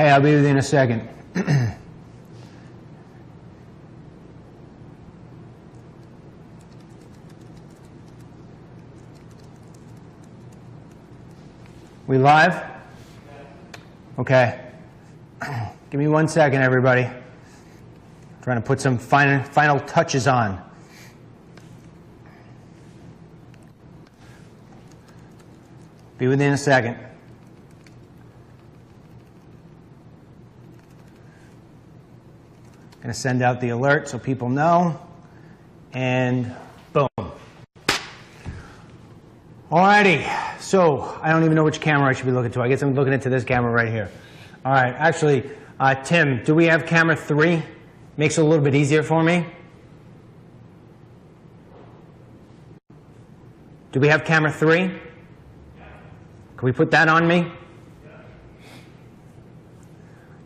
Hey, I'll be with you in a second. We live? Okay. Give me 1 second, everybody. Trying to put some final touches on. Be with you in a second. Going to send out the alert so people know. And boom. Alrighty. So I don't even know which camera I should be looking to. I guess I'm looking into this camera right here. All right. Actually, Tim, do we have camera 3? Makes it a little bit easier for me. Do we have camera 3? Can we put that on me?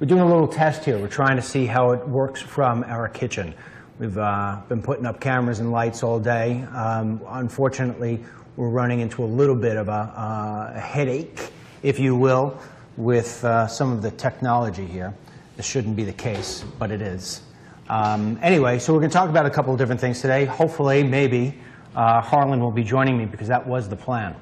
We're doing a little test here. We're trying to see how it works from our kitchen. We've been putting up cameras and lights all day. Unfortunately, we're running into a little bit of a headache, if you will, with some of the technology here. This shouldn't be the case, but it is. Anyway, so we're going to talk about a couple of different things today. Hopefully, maybe, Harlan will be joining me because that was the plan.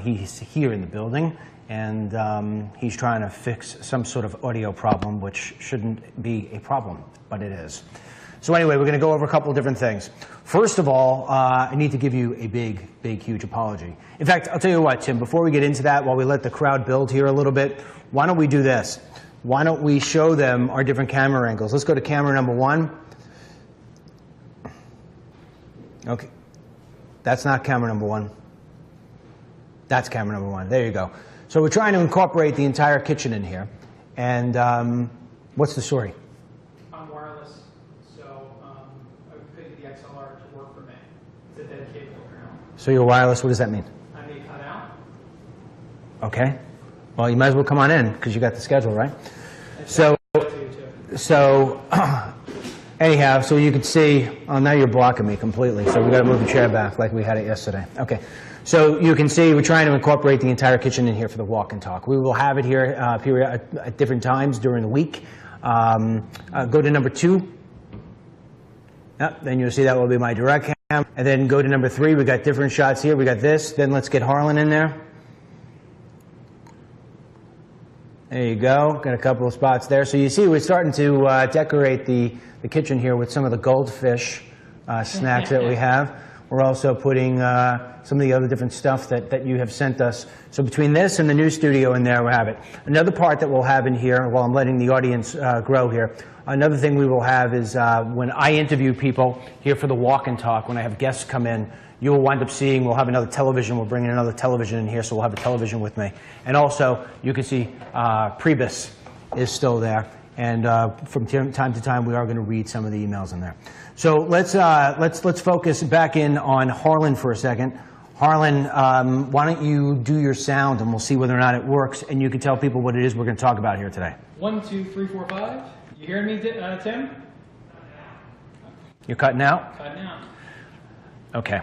He's here in the building, and he's trying to fix some sort of audio problem, which shouldn't be a problem, but it is. So anyway, we're going to go over a couple of different things. First of all, I need to give you a big, huge apology. In fact, I'll tell you what, Tim, before we get into that, while we let the crowd build here a little bit, why don't we do this? Why don't we show them our different camera angles? Let's go to camera number 1. Okay. That's not camera number 1. That's camera number 1. There you go. So we're trying to incorporate the entire kitchen in here. And what's the story? I'm wireless, so I figured the XLR to work for me. It's a dedicated program. So you're wireless. What does that mean? I may cut out. Okay. Well, you might as well come on in because you got the schedule, right? Anyhow, so you can see, oh, now you're blocking me completely, so we've got to move the chair back like we had it yesterday. Okay. So you can see we're trying to incorporate the entire kitchen in here for the walk and talk. We will have it here at different times during the week. Go to number 2. Yep, then you'll see that will be my direct cam. And then go to number 3. We got different shots here. We got this. Then let's get Harlan in there. There you go. Got a couple of spots there. So you see we're starting to decorate the kitchen here with some of the goldfish snacks that we have. We're also putting some of the other different stuff that you have sent us. So between this and the new studio in there, we'll have it. Another part that we'll have in here, while I'm letting the audience grow here, another thing we will have is when I interview people here for the walk and talk, when I have guests come in, you will wind up seeing, we'll have another television, we'll bring in another television in here, so we'll have a television with me. And also, you can see Prebus is still there. And from time to time, we are going to read some of the emails in there. So let's focus back in on Harlan for a second. Harlan, why don't you do your sound, and we'll see whether or not it works, and you can tell people what it is we're going to talk about here today. 1, 2, 3, 4, 5. You hearing me, Tim? You're cutting out? Cutting out. Okay.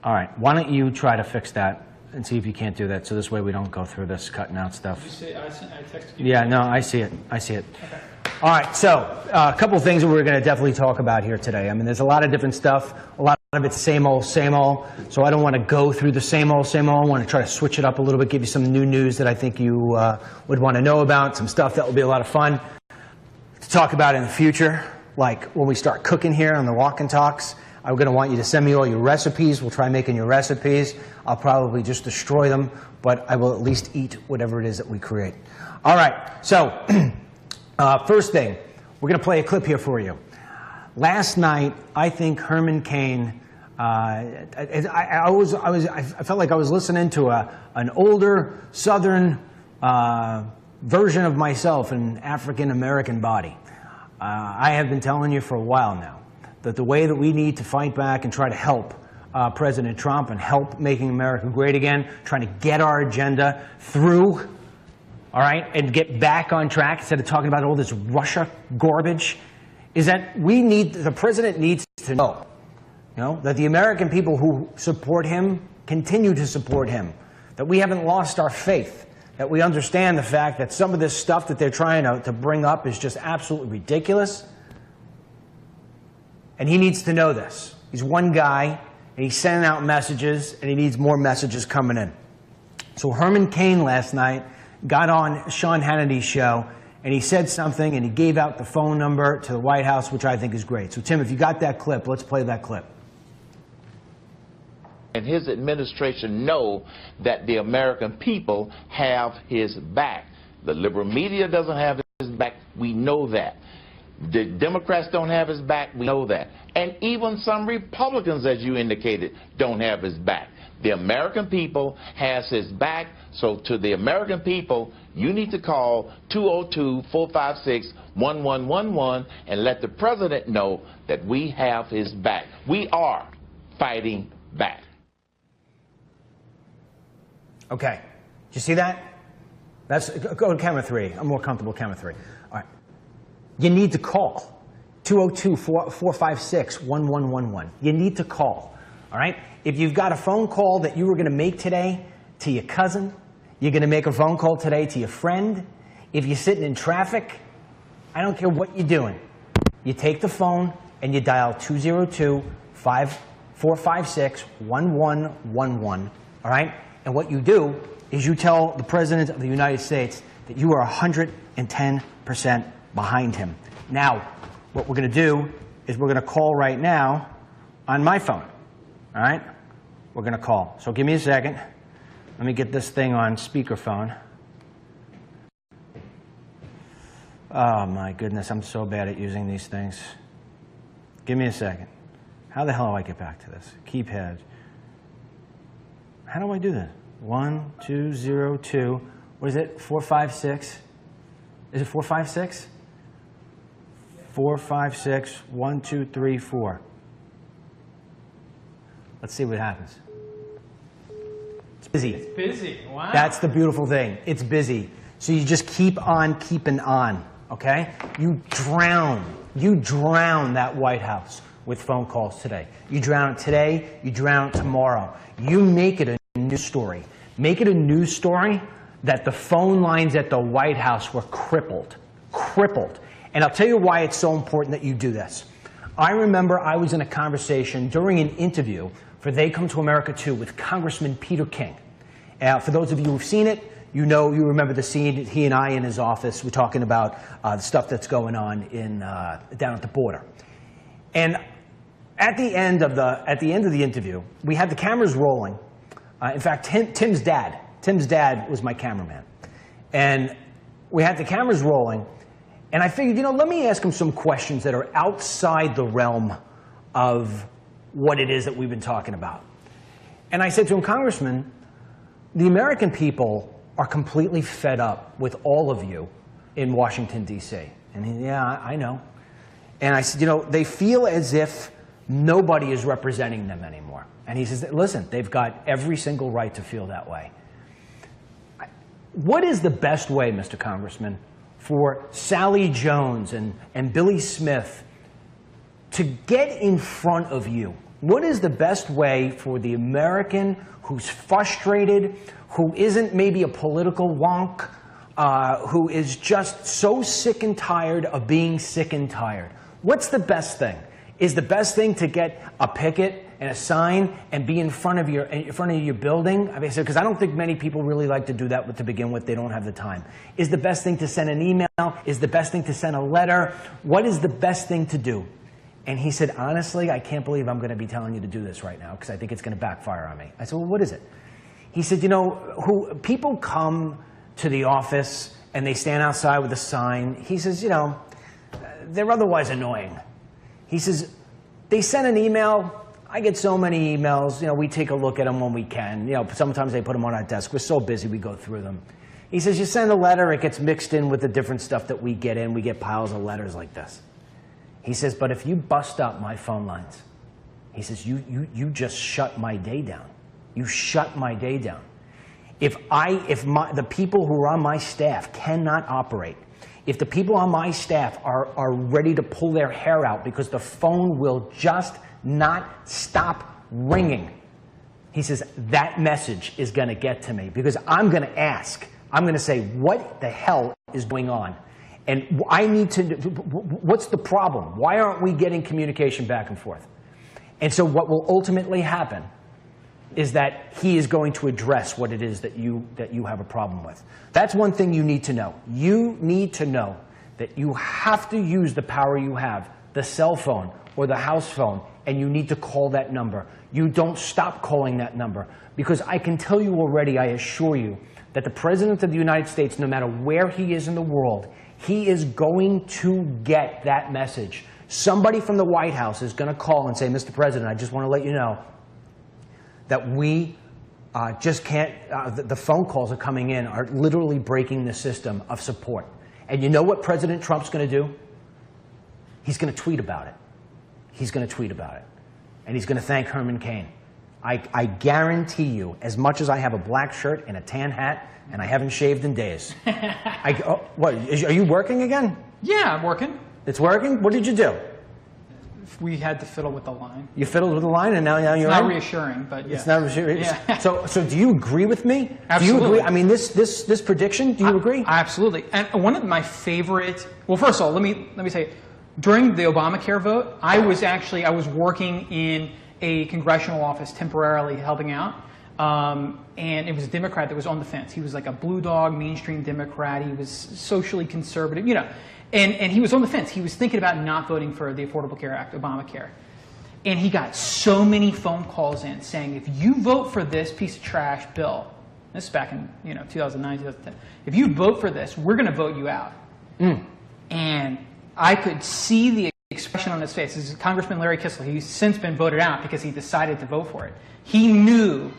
All right. Why don't you try to fix that and see if you can't do that, so this way we don't go through this cutting out stuff. Did you see, I texted you. Yeah, no, I see it. I see it. Okay. All right, so a couple of things that we're going to definitely talk about here today. I mean, there's a lot of different stuff. A lot of it's same old, so I don't want to go through the same old. I want to try to switch it up a little bit, give you some new news that I think you would want to know about, some stuff that will be a lot of fun to talk about in the future, like when we start cooking here on the walk and talks. I'm going to want you to send me all your recipes. We'll try making your recipes. I'll probably just destroy them, but I will at least eat whatever it is that we create. All right, so first thing, we're going to play a clip here for you. Last night, I think Herman Cain, I felt like I was listening to an older Southern version of myself, an African-American body. I have been telling you for a while now that the way that we need to fight back and try to help President Trump and help making America great again, trying to get our agenda through, all right, and get back on track instead of talking about all this Russia garbage, is that the president needs to know, that the American people who support him continue to support him, that we haven't lost our faith, that we understand the fact that some of this stuff that they're trying to bring up is just absolutely ridiculous. And he needs to know this. He's one guy, and he's sending out messages, and he needs more messages coming in. So Herman Cain last night got on Sean Hannity's show, and he said something, and he gave out the phone number to the White House, which I think is great. So, Tim, if you got that clip, let's play that clip. And his administration know that the American people have his back. The liberal media doesn't have his back. We know that. The Democrats don't have his back. We know that. And even some Republicans, as you indicated, don't have his back. The American people has his back. So to the American people, you need to call 202-456-1111 and let the president know that we have his back. We are fighting back. Okay. Did you see that? Go to camera 3. I'm more comfortable with camera 3. All right. You need to call 202-456-1111. You need to call. All right? If you've got a phone call that you were going to make today to your cousin, you're going to make a phone call today to your friend, if you're sitting in traffic, I don't care what you're doing. You take the phone and you dial 202-456-1111. All right? And what you do is you tell the President of the United States that you are 110% behind him. Now, what we're going to do is we're going to call right now on my phone. All right? We're going to call. So give me a second. Let me get this thing on speakerphone. Oh, my goodness. I'm so bad at using these things. Give me a second. How the hell do I get back to this? Keypad. How do I do this? 1202. What is it? 456. Is it 456? 456 1234. Let's see what happens. It's busy. It's busy. Wow. That's the beautiful thing. It's busy. So you just keep on keeping on. Okay? You drown that White House with phone calls today. You drown it today. You drown it tomorrow. You make it a news story. Make it a news story that the phone lines at the White House were crippled. Crippled. And I'll tell you why it's so important that you do this. I remember I was in a conversation during an interview for They Come to America 2 with Congressman Peter King. For those of you who've seen it, you remember the scene, he and I in his office, we're talking about the stuff that's going on down at the border. And at the end of the interview, we had the cameras rolling. In fact, Tim's dad was my cameraman. And we had the cameras rolling, and I figured, let me ask him some questions that are outside the realm of what it is that we've been talking about. And I said to him, Congressman, the American people are completely fed up with all of you in Washington, D.C. And he, yeah, I know. And I said, they feel as if nobody is representing them anymore. And he says, listen, they've got every single right to feel that way. What is the best way, Mr. Congressman, for Sally Jones and Billy Smith to get in front of you? What is the best way for the American who's frustrated, who isn't maybe a political wonk, who is just so sick and tired of being sick and tired? What's the best thing? Is the best thing to get a picket and a sign and be in front of your building? I mean, because I don't think many people really like to do that to begin with. They don't have the time. Is the best thing to send an email? Is the best thing to send a letter? What is the best thing to do? And he said, honestly, I can't believe I'm going to be telling you to do this right now because I think it's going to backfire on me. I said, well, what is it? He said, people come to the office and they stand outside with a sign. He says, they're otherwise annoying. He says, they send an email. I get so many emails. We take a look at them when we can. Sometimes they put them on our desk. We're so busy, we go through them. He says, you send a letter, it gets mixed in with the different stuff that we get in. We get piles of letters like this. He says, but if you bust up my phone lines, he says, you just shut my day down. You shut my day down. If the people who are on my staff cannot operate, if the people on my staff are ready to pull their hair out because the phone will just not stop ringing, he says, that message is going to get to me because I'm going to ask I'm going to say, what the hell is going on? And I need to, what's the problem? Why aren't we getting communication back and forth? And so what will ultimately happen is that he is going to address what it is that you have a problem with. That's one thing you need to know. You need to know that you have to use the power you have, the cell phone or the house phone, and you need to call that number. You don't stop calling that number, because I can tell you already, I assure you, that the President of the United States, no matter where he is in the world, he is going to get that message. Somebody from the White House is going to call and say, Mr. President, I just want to let you know that we just can't, the phone calls are coming in are literally breaking the system of support. And you know what President Trump's going to do? He's going to tweet about it. He's going to tweet about it. And he's going to thank Herman Cain. I guarantee you, as much as I have a black shirt and a tan hat, and I haven't shaved in days. Are you working again? Yeah, I'm working. It's working? What did you do? We had to fiddle with the line. You fiddled with the line, and now you're It's not in? reassuring, but yeah. It's not reassuring. Yeah. So do you agree with me? Absolutely. Do you agree? I mean, this prediction, do you agree? Absolutely. And one of my favorite, well, first of all, let me say, during the Obamacare vote, I was working in a congressional office temporarily helping out. And it was a Democrat that was on the fence. He was like a blue dog, mainstream Democrat. He was socially conservative, you know. And he was on the fence. He was thinking about not voting for the Affordable Care Act, Obamacare. And he got so many phone calls in saying, if you vote for this piece of trash bill, this is back in 2009, 2010, if you vote for this, we're going to vote you out. And I could see the expression on his face. This is Congressman Larry Kissel. He's since been voted out because he decided to vote for it. He knew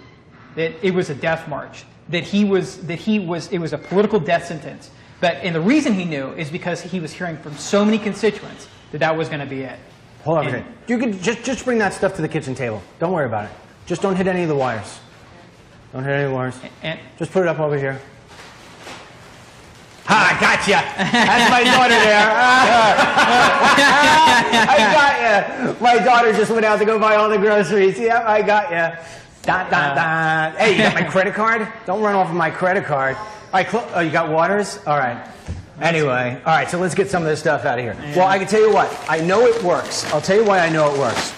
that it was a death march, that it was a political death sentence. And the reason he knew is because he was hearing from so many constituents that was going to be it. Hold on a second. You could just bring that stuff to the kitchen table. Don't worry about it. Just don't hit any of the wires. Don't hit any of the wires. Just put it up over here. Ha! Gotcha. That's my daughter there. I got you. My daughter just went out to go buy all the groceries. Yep, I got you. Dot, dot, dot. Hey, you got my credit card? Don't run off of my credit card. All right, oh, you got Waters? All right. Anyway, all right, so let's get some of this stuff out of here. Well, I can tell you what. I know it works. I'll tell you why I know it works.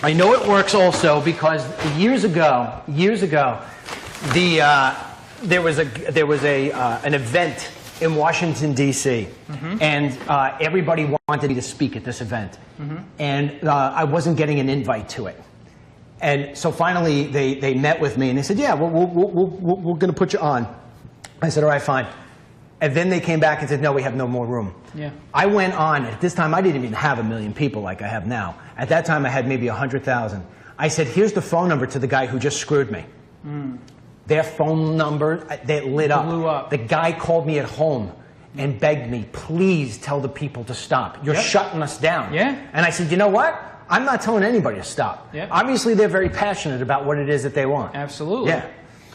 I know it works also because years ago, there was an event in Washington, D.C., and everybody wanted me to speak at this event. And I wasn't getting an invite to it. And so finally, they met with me, and they said, yeah, we're going to put you on. I said, all right, fine. And then they came back and said, no, we have no more room. Yeah. I went on. At this time, I didn't even have 1 million people like I have now. At that time, I had maybe 100,000. I said, here's the phone number to the guy who just screwed me. Their phone number, they lit up. Blew up. The guy called me at home and begged me, please tell the people to stop. You're shutting us down. Yeah. And I said, you know what? I'm not telling anybody to stop. Yep. Obviously, they're very passionate about what it is that they want. Absolutely. Yeah.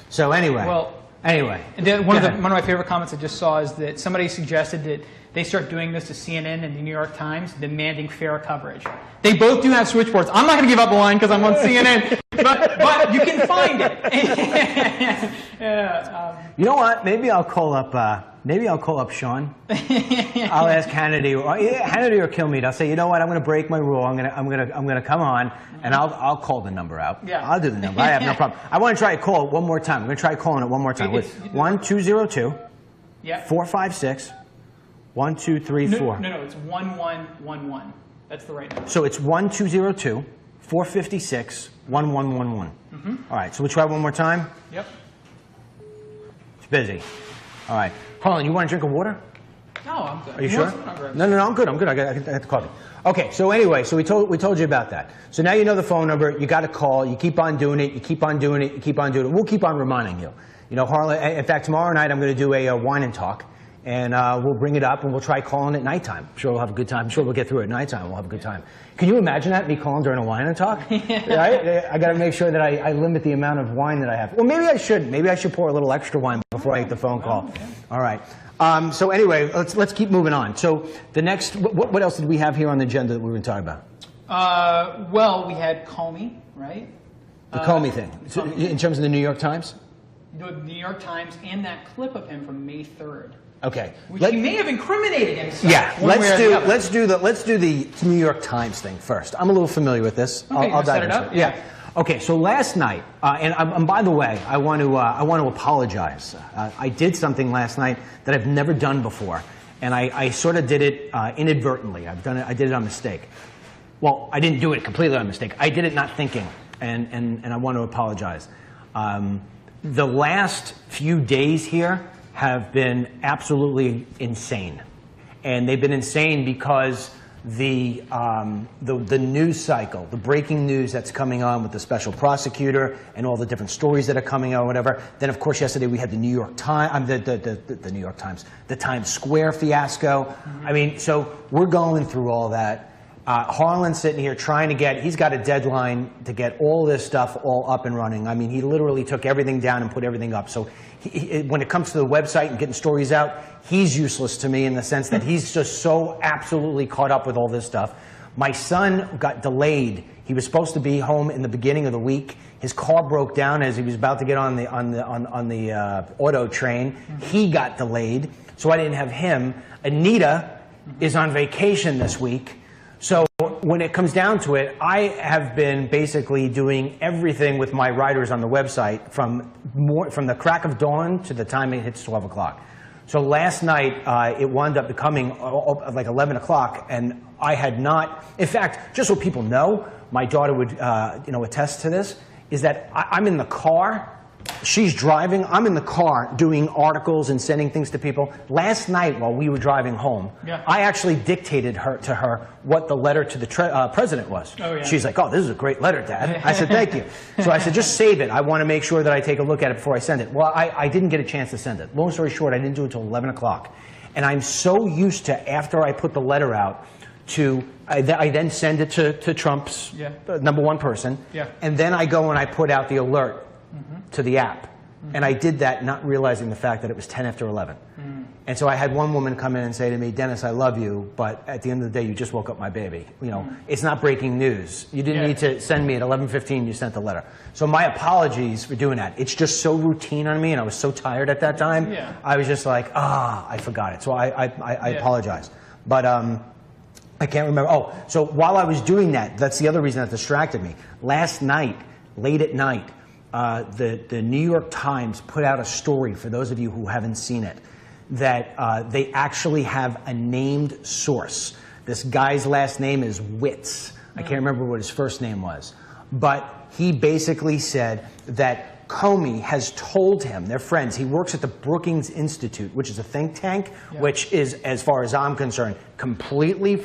So anyway. Well, anyway. One of my favorite comments I just saw is that somebody suggested that they start doing this to CNN and the New York Times, demanding fair coverage. They both do have switchboards. I'm not going to give up the line because I'm on CNN, but you can find it. You know what? Maybe I'll call up Sean. I'll ask Hannity or Kilmeade. I'll say, you know what? I'm going to break my rule. I'm going to come on and I'll call the number out. Yeah. I'll do the number. I have no problem. I want to try to call it one more time. I'm going to try calling it one more time. With 1-202 456 1234. No, it's 1111. That's the right number. So it's 1-202 456 1111. All right. So we'll try one more time. Yep. It's busy. All right. Hold on. You want a drink of water? No, I'm good. Are you sure? No, I'm good. I got the coffee. Okay. So anyway, so we told you about that. So now you know the phone number. You got to call. You keep on doing it. You keep on doing it. You keep on doing it. We'll keep on reminding you. You know, Harlan. In fact, tomorrow night I'm going to do a wine and talk. And we'll bring it up, and we'll try calling at nighttime. I'm sure we'll have a good time. I'm sure we'll get through it at nighttime. We'll have a good time. Can you imagine that, me calling during a wine and talk? Right? I got to make sure that I limit the amount of wine that I have. Well, maybe I shouldn't. Maybe I should pour a little extra wine before I make the phone call. Okay. All right. So anyway, let's keep moving on. So the next, what else did we have here on the agenda that we were going to talk about? Well, we had Comey, right? The Comey thing. So in terms of the New York Times? the New York Times and that clip of him from May 3rd. Okay. Which he may have incriminated himself. Yeah, one way or the other. let's do the New York Times thing first. I'm a little familiar with this. Okay, I'll dive set it into up? it. Yeah. Okay, so last night, and by the way, I want to apologize. I did something last night that I've never done before, and I sort of did it inadvertently. I did it on mistake. Well, I didn't do it completely on mistake. I did it not thinking, and I want to apologize. The last few days here have been absolutely insane, and they've been insane because the news cycle, the breaking news that's coming on with the special prosecutor and all the different stories that are coming out, whatever. Then, of course, yesterday we had the New York Times, the New York Times, the Times Square fiasco. Mm-hmm. I mean, so we're going through all that. Harlan's sitting here trying to he's got a deadline to get all this stuff all up and running. I mean, he literally took everything down and put everything up. So when it comes to the website and getting stories out, he's useless to me in the sense that he's just so absolutely caught up with all this stuff. My son got delayed. He was supposed to be home in the beginning of the week. His car broke down as he was about to get on the auto train. He got delayed, so I didn't have him. Anita is on vacation this week. So when it comes down to it, I have been basically doing everything with my writers on the website from the crack of dawn to the time it hits 12 o'clock. So last night, it wound up becoming like 11 o'clock, and I had not, in fact, just so people know, my daughter would attest to this, is that I'm in the car. She's driving. I'm in the car doing articles and sending things to people. Last night, while we were driving home, I actually dictated to her what the letter to the president was. Oh, yeah. She's like, "Oh, this is a great letter, Dad." I said, "Thank you." So I said, "Just save it. I want to make sure that I take a look at it before I send it." Well, I didn't get a chance to send it. Long story short, I didn't do it until 11 o'clock. And I'm so used to, after I put the letter out, I then send it to Trump's number one person. Yeah. And then I go and I put out the alert to the app. And I did that not realizing the fact that it was 10 after 11. And so I had one woman come in and say to me, "Dennis, I love you, but at the end of the day, you just woke up my baby. You know, it's not breaking news. You didn't need to send me at 11:15, you sent the letter." So my apologies for doing that. It's just so routine on me, and I was so tired at that time. Yeah. I was just like, I forgot it. So I apologize. But I can't remember. Oh, so while I was doing that, that's the other reason that distracted me. Last night, late at night, the New York Times put out a story, for those of you who haven't seen it, that they actually have a named source. This guy's last name is Witz. I can't remember what his first name was. But he basically said that Comey has told him, they're friends, he works at the Brookings Institute, which is a think tank, which is, as far as I'm concerned, completely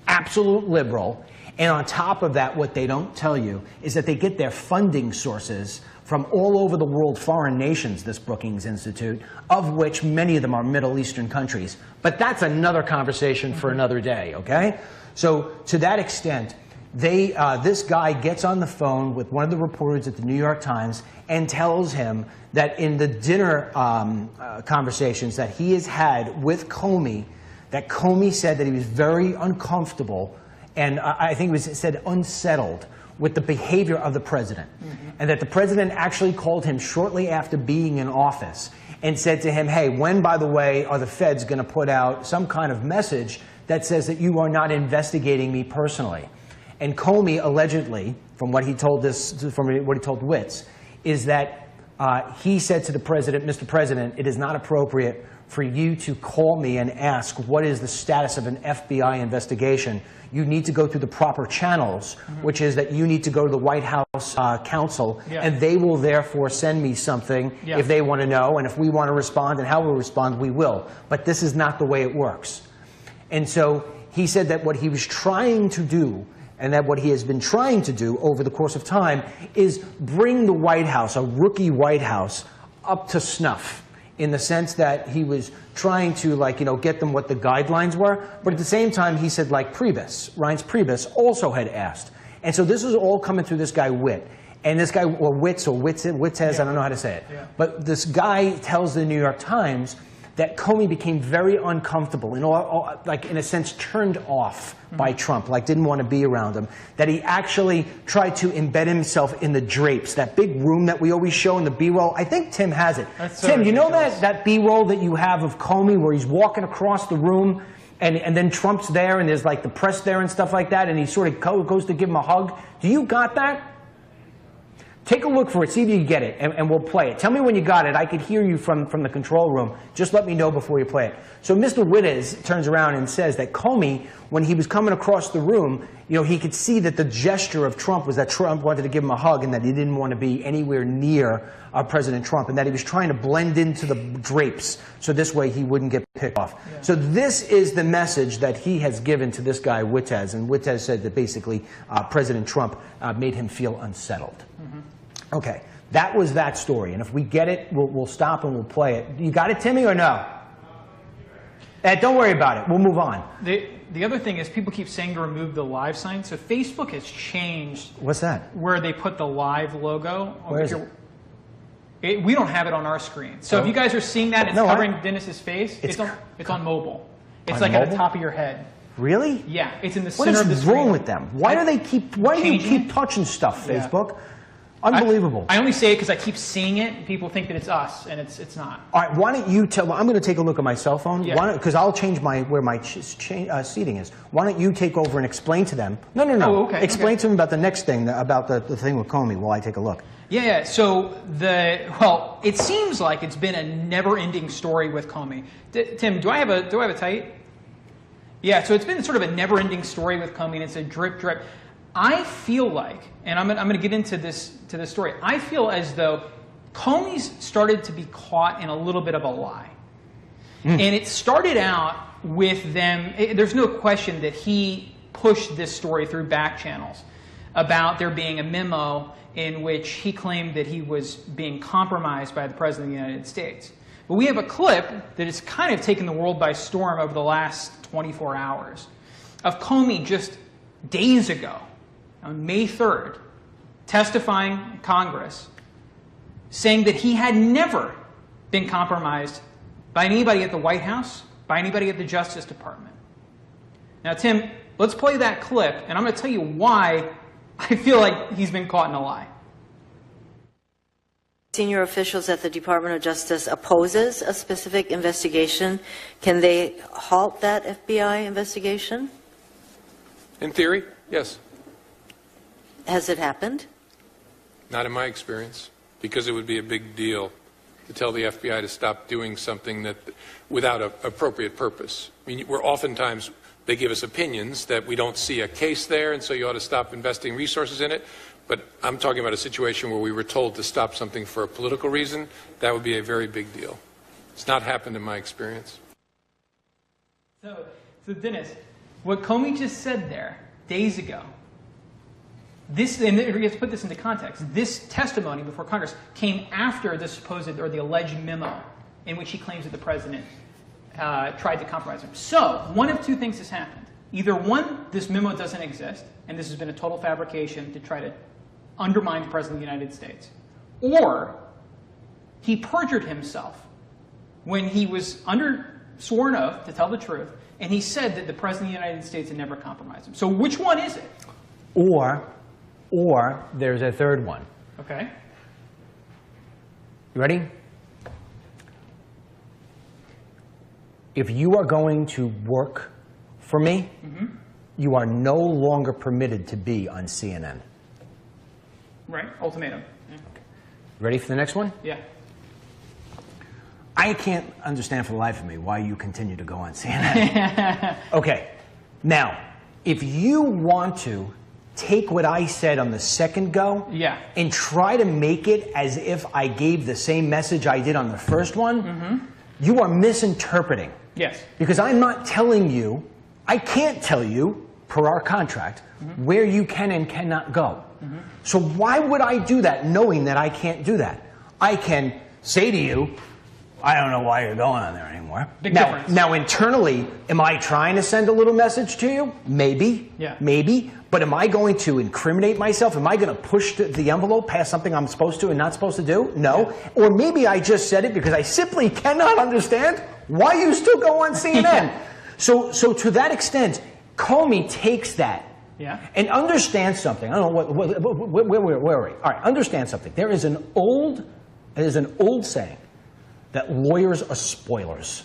absolute liberal. And on top of that, what they don't tell you is that they get their funding sources from all over the world, foreign nations, this Brookings Institute, of which many of them are Middle Eastern countries. But that's another conversation for another day, okay? So to that extent, this guy gets on the phone with one of the reporters at the New York Times and tells him that in the dinner conversations that he has had with Comey, that Comey said that he was very uncomfortable and I think it said unsettled with the behavior of the president. And that the president actually called him shortly after being in office and said to him, "Hey, when, by the way, are the feds going to put out some kind of message that says that you are not investigating me personally?" And Comey allegedly, from what he told Witz, is that he said to the president, "Mr. President, it is not appropriate for you to call me and ask what is the status of an FBI investigation. You need to go through the proper channels, which is that you need to go to the White House counsel, and they will therefore send me something if they want to know, and if we want to respond and how we'll respond, we will. But this is not the way it works." And so he said that what he was trying to do, and that what he has been trying to do over the course of time, is bring the White House, a rookie White House, up to snuff, in the sense that he was trying to, like, get them what the guidelines were. But at the same time, he said, like Reince Priebus also had asked. And so this is all coming through this guy Witt. And this guy, or Witz, I don't know how to say it. But this guy tells the New York Times that Comey became very uncomfortable and like in a sense turned off by Trump, like didn't want to be around him, that he actually tried to embed himself in the drapes, that big room that we always show in the B-roll. I think Tim has it. That's so Tim, you know ridiculous. that B-roll that you have of Comey where he's walking across the room and then Trump's there and there's like the press there and stuff like that and he sort of goes to give him a hug? Do you got that? Take a look for it, see if you get it, and we'll play it. Tell me when you got it. I could hear you from the control room. Just let me know before you play it. So Mr. Wittes turns around and says that Comey, when he was coming across the room, he could see that the gesture of Trump was that Trump wanted to give him a hug and that he didn't want to be anywhere near President Trump and that he was trying to blend into the drapes so this way he wouldn't get picked off. Yeah. So this is the message that he has given to this guy, Wittes, and Wittes said that basically President Trump made him feel unsettled. Mm-hmm. Okay, that was that story, and if we get it, we'll stop and we'll play it. You got it, Timmy, or no? Don't worry about it. We'll move on. The other thing is people keep saying to remove the live sign. So Facebook has changed. What's that? Where they put the live logo. Where is it? We don't have it on our screen. So if you guys are seeing that, it's covering Dennis's face. It's on mobile. It's like at the top of your head. Really? Yeah, it's in the center of the screen. What is wrong with them? Why do you keep touching stuff, Facebook? Yeah. Unbelievable. I only say it because I keep seeing it. And people think that it's us, and it's not. All right, why don't you tell? I'm going to take a look at my cell phone. Yeah. Because I'll change where my seating is. Why don't you take over and explain to them? No. Oh, okay. Explain to them about the next thing, about the thing with Comey while I take a look. Yeah. So it seems like it's been a never-ending story with Comey. Tim, do I have a tight? Yeah. So it's been sort of a never-ending story with Comey, and it's a drip. I feel like, and I'm going to get into this story. I feel as though Comey's started to be caught in a little bit of a lie, and it started out with them. There's no question that he pushed this story through back channels about there being a memo in which he claimed that he was being compromised by the President of the United States. But we have a clip that has kind of taken the world by storm over the last 24 hours of Comey just days ago, on May 3rd, testifying in Congress, saying that he had never been compromised by anybody at the White House, by anybody at the Justice Department. Now, Tim, let's play that clip, and I'm going to tell you why I feel like he's been caught in a lie. Senior officials at the Department of Justice opposes a specific investigation. Can they halt that FBI investigation? In theory, yes. Has it happened? Not in my experience, because it would be a big deal to tell the FBI to stop doing something that without an appropriate purpose. I mean, oftentimes they give us opinions that we don't see a case there, and so you ought to stop investing resources in it. But I'm talking about a situation where we were told to stop something for a political reason. That would be a very big deal. It's not happened in my experience. So Dennis, what Comey just said there days ago, and we have to put this into context, this testimony before Congress came after the supposed or the alleged memo in which he claims that the president tried to compromise him. So one of two things has happened. Either one, this memo doesn't exist, and this has been a total fabrication to try to undermine the President of the United States. Or he perjured himself when he was under sworn oath to tell the truth, and he said that the President of the United States had never compromised him. So which one is it? Or there's a third one. Okay. You ready? If you are going to work for me, you are no longer permitted to be on CNN. Right. Ultimatum. Yeah. Okay. Ready for the next one? Yeah. I can't understand for the life of me why you continue to go on CNN. Okay. Now, if you want to take what I said on the second go and try to make it as if I gave the same message I did on the first one, you are misinterpreting. Yes. Because I'm not telling you, I can't tell you, per our contract, where you can and cannot go. So why would I do that knowing that I can't do that? I can say to you, I don't know why you're going on there anymore. Big difference. Now, internally, am I trying to send a little message to you? Maybe. Yeah. Maybe. But am I going to incriminate myself? Am I going to push the envelope past something I'm supposed to and not supposed to do? No. Or maybe I just said it because I simply cannot understand Why you still go on CNN? So to that extent, Comey takes that. Yeah. And understand something. I don't know where are we? All right, understand something. There is an old saying that lawyers are spoilers,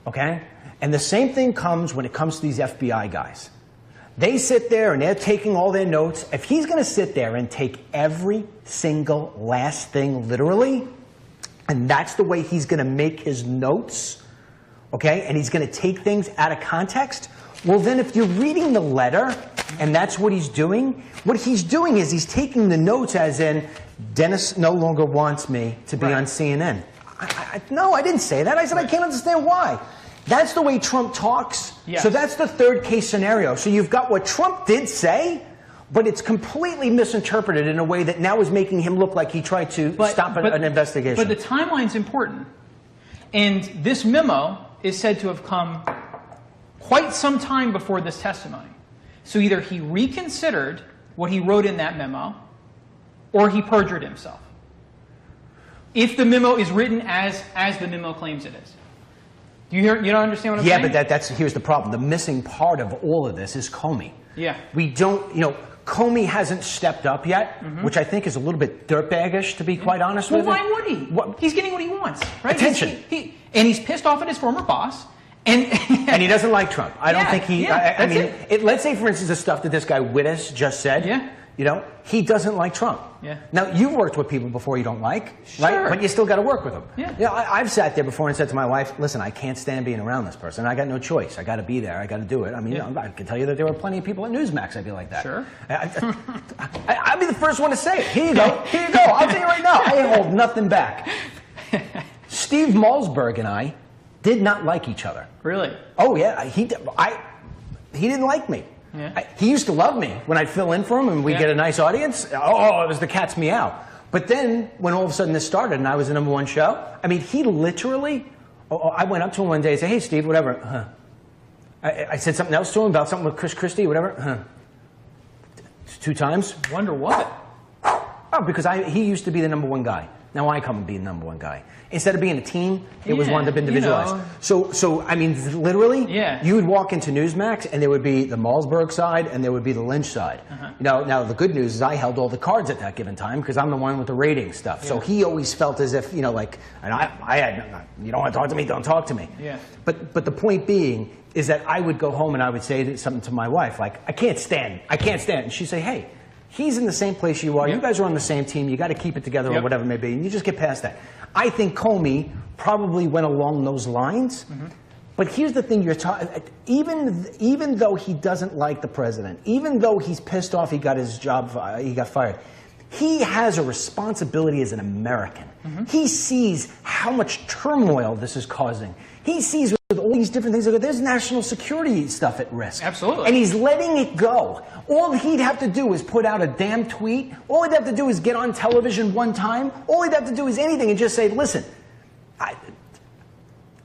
okay? And the same thing comes when it comes to these FBI guys. They sit there and they're taking all their notes. If he's going to sit there and take every single last thing literally, and that's the way he's going to make his notes, okay, and he's going to take things out of context, well, then if you're reading the letter and that's what he's doing is he's taking the notes as in, Dennis no longer wants me to be on CNN. No, I didn't say that. I said I can't understand why. That's the way Trump talks. Yes. So that's the third case scenario. So you've got what Trump did say, but it's completely misinterpreted in a way that now is making him look like he tried to stop an investigation. But the timeline's important. And this memo is said to have come quite some time before this testimony. So either he reconsidered what he wrote in that memo, or he perjured himself. If the memo is written as the memo claims it is. You don't understand what I'm saying? Yeah, but here's the problem. The missing part of all of this is Comey. Yeah. We don't, Comey hasn't stepped up yet, which I think is a little bit dirtbaggish, to be quite honest with you. Well, why would he? He's getting what he wants, right? Attention. And he's pissed off at his former boss. And he doesn't like Trump. I don't think he. Yeah, I mean, let's say, for instance, the stuff that this guy Wittes just said. Yeah. He doesn't like Trump. Yeah. Now, you've worked with people before you don't like, Sure. right? But you still got to work with them. Yeah. I've sat there before and said to my wife, listen, I can't stand being around this person. I got no choice. I got to be there. I got to do it. I mean, I can tell you that there were plenty of people at Newsmax I'd be like that. Sure. I'd be the first one to say it. Here you go. Here you go. I'll tell you right now. I hold nothing back. Steve Malzberg and I did not like each other. Really? Oh, yeah. He didn't like me. Yeah. He used to love me when I'd fill in for him and we'd get a nice audience. Oh, it was the cat's meow. But then when all of a sudden this started and I was the #1 show, I mean, he literally, I went up to him one day and said, hey, Steve, whatever. I said something else to him about something with Chris Christie, whatever. 2 times. Wonder what? Oh, because he used to be the #1 guy. Now I come and be the #1 guy. Instead of being a team, it was one to be individualized. So I mean, literally, you would walk into Newsmax and there would be the Malzberg side and there would be the Lynch side. Now the good news is I held all the cards at that given time because I'm the one with the rating stuff. So he always felt as if, like, and I had, you don't want to talk to me, don't talk to me. Yeah. But the point being is that I would go home and I would say something to my wife, like, I can't stand. And she'd say, hey, he's in the same place you are. You guys are on the same team. You got to keep it together or whatever it may be. And you just get past that. I think Comey probably went along those lines. But here's the thing: even though he doesn't like the president, even though he's pissed off he got his job, he got fired, he has a responsibility as an American. He sees how much turmoil this is causing. He sees with all these different things, there's national security stuff at risk. Absolutely. And he's letting it go. All he'd have to do is put out a damn tweet. All he'd have to do is get on television one time. All he'd have to do is anything and just say, listen,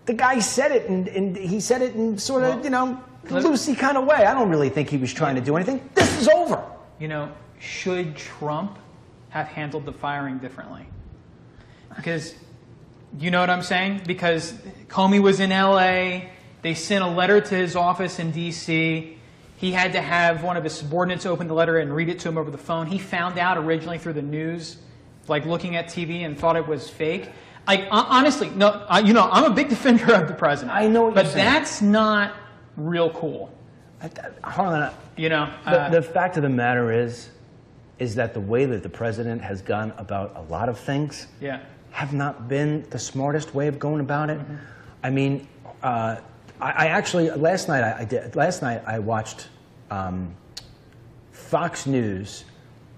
the guy said it, and he said it in sort of, loosey kind of way. I don't really think he was trying to do anything. This is over. Should Trump have handled the firing differently? Because, you know what I'm saying? Because Comey was in L.A., they sent a letter to his office in D.C., he had to have one of his subordinates open the letter and read it to him over the phone. He found out originally through the news, like looking at TV, and thought it was fake. Honestly, no. I'm a big defender of the president. I know what you're saying. But that's not real cool. Harlan, the fact of the matter is that the way that the president has gone about a lot of things have not been the smartest way of going about it. I mean, I actually last night I watched Fox News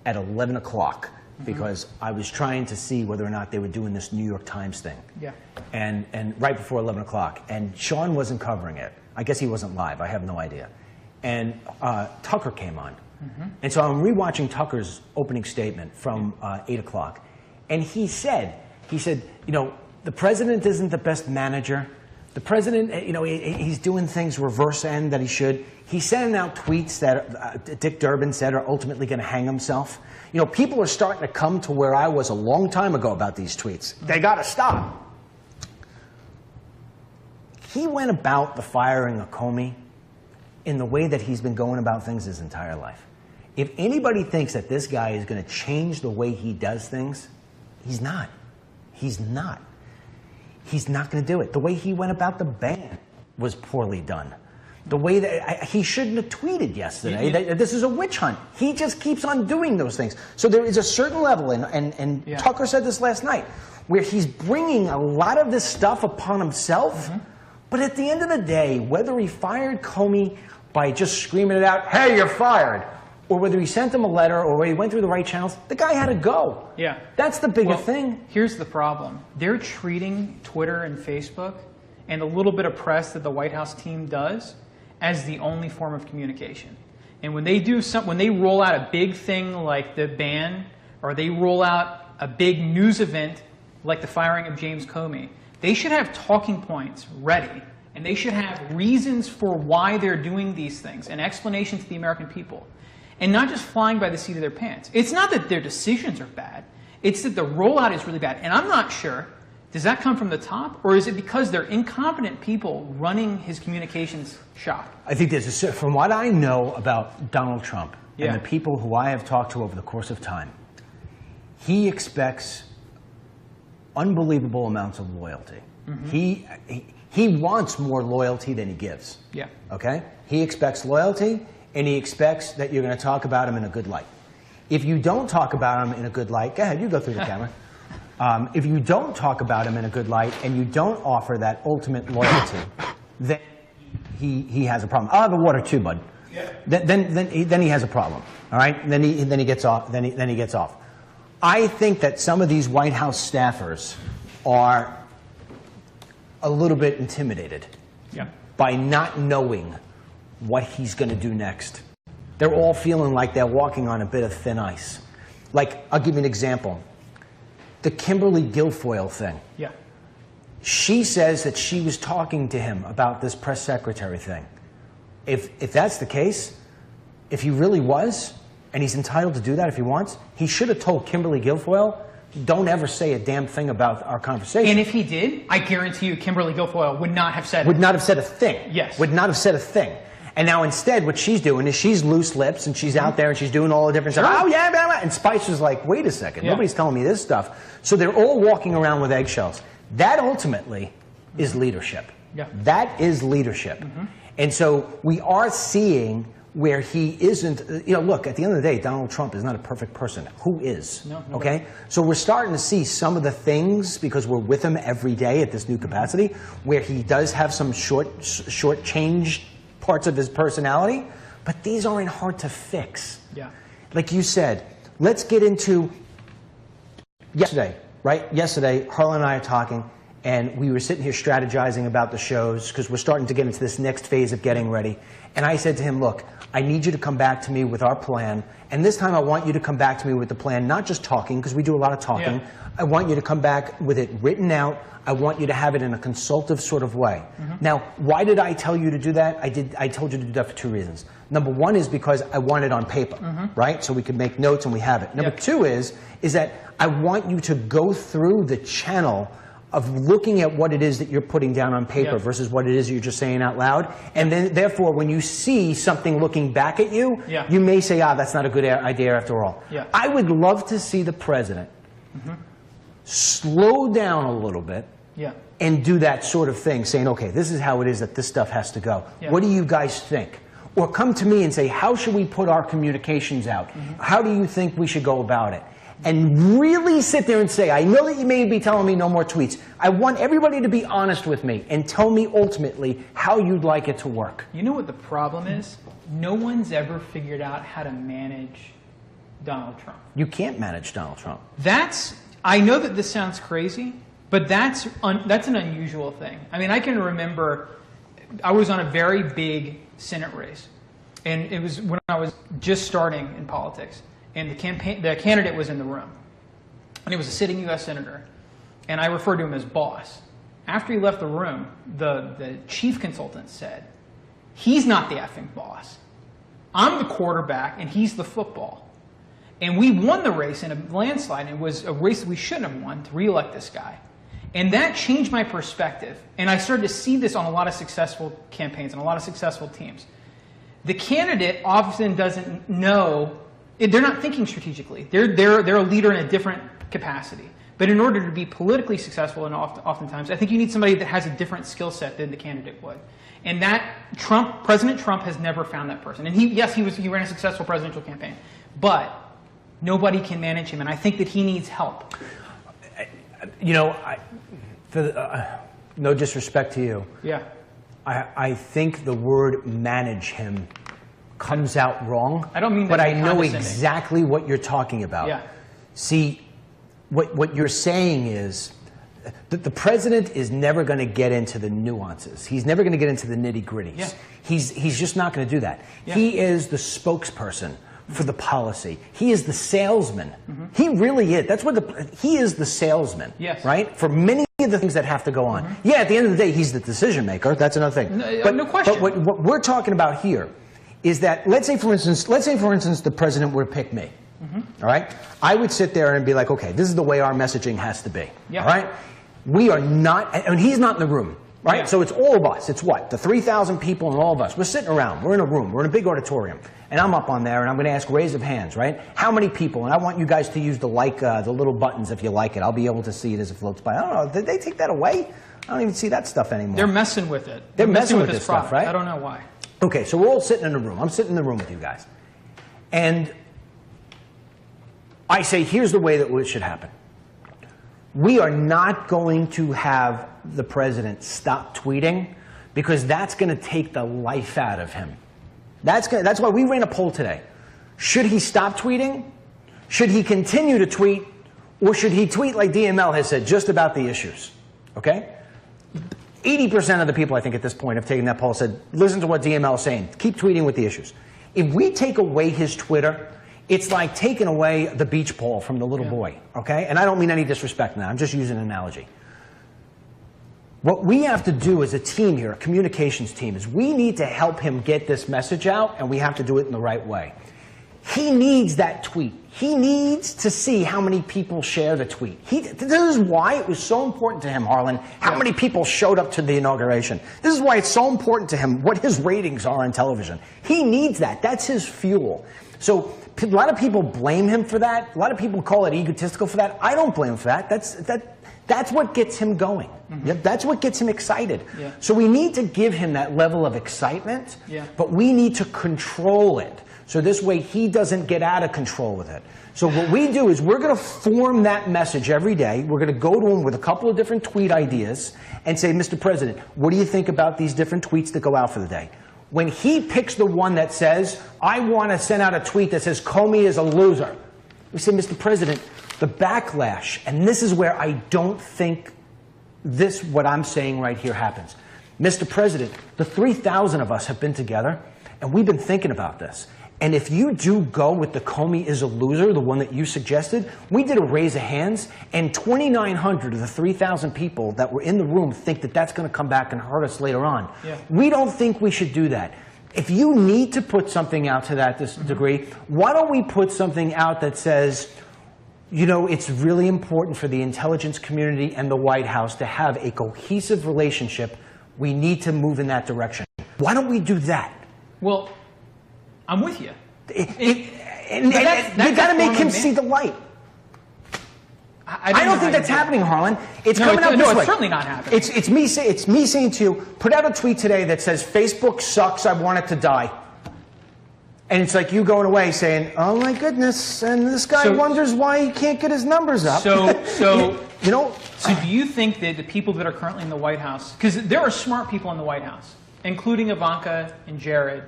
at 11 o'clock because I was trying to see whether or not they were doing this New York Times thing. Yeah. And right before 11 o'clock, and Sean wasn't covering it. I guess he wasn't live. I have no idea. And Tucker came on, and so I'm rewatching Tucker's opening statement from 8 o'clock, and he said, the president isn't the best manager. The president, he's doing things reverse end that he should. He's sending out tweets that Dick Durbin said are ultimately going to hang himself. People are starting to come to where I was a long time ago about these tweets. They got to stop. he went about the firing of Comey in the way that he's been going about things his entire life. If anybody thinks that this guy is going to change the way he does things, he's not. He's not. He's not going to do it. The way he went about the ban was poorly done. The way that he shouldn't have tweeted yesterday that this is a witch hunt. He just keeps on doing those things. So there is a certain level, and Tucker said this last night, where he's bringing a lot of this stuff upon himself. But at the end of the day, whether he fired Comey by just screaming it out, "Hey, you're fired," or whether he sent him a letter, or whether he went through the right channels, the guy had to go. Yeah. That's the bigger thing. Here's the problem. They're treating Twitter and Facebook and a little bit of press that the White House team does as the only form of communication. And when they do when they roll out a big thing like the ban, or they roll out a big news event like the firing of James Comey, they should have talking points ready, and they should have reasons for why they're doing these things, an explanation to the American people, and not just flying by the seat of their pants. It's not that their decisions are bad, it's that the rollout is really bad. And I'm not sure, does that come from the top, or is it because they're incompetent people running his communications shop? I think from what I know about Donald Trump and the people who I have talked to over the course of time, he expects unbelievable amounts of loyalty. He wants more loyalty than he gives. Yeah. Okay? He expects loyalty, and he expects that you're going to talk about him in a good light. If you don't talk about him in a good light, go ahead, you go through the camera. If you don't talk about him in a good light and you don't offer that ultimate loyalty, then he has a problem. I'll have a water too, bud. Yeah. Then he has a problem. All right. Then he gets off. Then he gets off. I think that some of these White House staffers are a little bit intimidated by not knowing what he's going to do next. They're all feeling like they're walking on a bit of thin ice. Like, I'll give you an example. The Kimberly Guilfoyle thing. Yeah. She says that she was talking to him about this press secretary thing. If that's the case, if he really was, and he's entitled to do that if he wants, he should have told Kimberly Guilfoyle, don't ever say a damn thing about our conversation. And if he did, I guarantee you Kimberly Guilfoyle would not have said it. Would not have said a thing. Yes. Would not have said a thing. And now instead what she's doing is she's loose lips and she's out there and she's doing all the different stuff. Oh, yeah, blah, blah. And Spicer's like, wait a second, nobody's telling me this stuff. So they're all walking around with eggshells. That ultimately is leadership. Yeah. That is leadership. And so we are seeing where he isn't, look, at the end of the day, Donald Trump is not a perfect person. Who is? No, okay? So we're starting to see some of the things, because we're with him every day at this new capacity, where he does have some short change parts of his personality, but these aren't hard to fix. Yeah. Like you said, let's get into yesterday, right? Yesterday, Harlan and I are talking, and we were sitting here strategizing about the shows because we're starting to get into this next phase of getting ready. And I said to him, look, I need you to come back to me with our plan. And this time I want you to come back to me with the plan, not just talking, because we do a lot of talking. Yeah. I want you to come back with it written out. I want you to have it in a consultative sort of way. Now, why did I tell you to do that? I told you to do that for two reasons. Number one is because I want it on paper, right? So we could make notes and we have it. Number two is that I want you to go through the channel of looking at what it is that you're putting down on paper versus what it is you're just saying out loud. And then, therefore, when you see something looking back at you, you may say, that's not a good idea after all. I would love to see the president slow down a little bit and do that sort of thing, saying, okay, this is how it is that this stuff has to go. What do you guys think? Or come to me and say, how should we put our communications out? How do you think we should go about it? And really sit there and say, I know that you may be telling me no more tweets. I want everybody to be honest with me and tell me ultimately how you'd like it to work. You know what the problem is? No one's ever figured out how to manage Donald Trump. You can't manage Donald Trump. I know that this sounds crazy, but that's an unusual thing. I mean, I can remember I was on a very big Senate race, and it was when I was just starting in politics. And the candidate was in the room. And he was a sitting U.S. senator. And I referred to him as boss. After he left the room, the chief consultant said, he's not the effing boss. I'm the quarterback, and he's the football. And we won the race in a landslide. And it was a race that we shouldn't have won to re-elect this guy. And that changed my perspective. And I started to see this on a lot of successful campaigns and a lot of successful teams. The candidate often doesn't know, they're not thinking strategically. They're a leader in a different capacity. But in order to be politically successful, and oftentimes, I think you need somebody that has a different skill set than the candidate would. And that President Trump has never found that person. And he ran a successful presidential campaign. But nobody can manage him, and I think that he needs help. You know, no disrespect to you. Yeah. I think the word manage him comes out wrong. I don't mean that but I to be know condescending. exactly what you're talking about. Yeah. See, what you're saying is that the president is never going to get into the nuances. He's never going to get into the nitty-gritties. Yeah. He's just not going to do that. Yeah. He is the spokesperson for the policy. He is the salesman. He really is. That's what he is, the salesman. Yes. Right? For many of the things that have to go on. Yeah, at the end of the day, he's the decision maker. That's another thing. No question. But what we're talking about here is that, let's say for instance the president were to pick me. All right? I would sit there and be like, okay, this is the way our messaging has to be. Yeah. All right? We are not, and he's not in the room. Right? Yeah. So it's all of us. It's what? The 3,000 people and all of us. We're sitting around. We're in a room. We're in a big auditorium. And I'm up on there, and I'm going to ask raise of hands, right? How many people? And I want you guys to use the little buttons if you like it. I'll be able to see it as it floats by. I don't know. Did they take that away? I don't even see that stuff anymore. They're messing with it. They're messing with this this stuff, product. right? I don't know why. Okay, so we're all sitting in a room. I'm sitting in the room with you guys. And I say, here's the way that it should happen. We are not going to have the president stop tweeting because that's going to take the life out of him. That's why we ran a poll today. Should he stop tweeting? Should he continue to tweet? Or should he tweet like DML has said, just about the issues? Okay? 80% of the people, I think, at this point have taken that poll and said, listen to what DML is saying. Keep tweeting with the issues. If we take away his Twitter, it's like taking away the beach ball from the little boy, okay? And I don't mean any disrespect in that. I'm just using an analogy. What we have to do as a team here, a communications team, is we need to help him get this message out, and we have to do it in the right way. He needs that tweet. He needs to see how many people share the tweet. This is why it was so important to him, Harlan, how many people showed up to the inauguration. This is why it's so important to him what his ratings are on television. He needs that. That's his fuel. So a lot of people blame him for that. A lot of people call it egotistical for that. I don't blame him for that. That's what gets him going. That's what gets him excited. Yeah. So we need to give him that level of excitement, but we need to control it. So this way he doesn't get out of control with it. So what we do is we're going to form that message every day. We're going to go to him with a couple of different tweet ideas and say, Mr. President, what do you think about these different tweets that go out for the day? When he picks the one that says, I want to send out a tweet that says, Comey is a loser, we say, Mr. President, the backlash, and this is where I don't think what I'm saying right here happens. Mr. President, the 3,000 of us have been together, and we've been thinking about this. And if you do go with the Comey is a loser, the one that you suggested, we did a raise of hands, and 2,900 of the 3,000 people that were in the room think that that's going to come back and hurt us later on. Yeah. We don't think we should do that. If you need to put something out to that degree, why don't we put something out that says, you know, it's really important for the intelligence community and the White House to have a cohesive relationship. We need to move in that direction. Why don't we do that? Well, I'm with you. You got to make him see the light. I don't think that's happening, Harlan. It's coming out this way. No, it's certainly not happening. It's me saying to you, put out a tweet today that says, Facebook sucks, I want it to die. And it's like you going away saying, oh my goodness, and this guy wonders why he can't get his numbers up. So do you think that the people that are currently in the White House, because there are smart people in the White House, including Ivanka and Jared,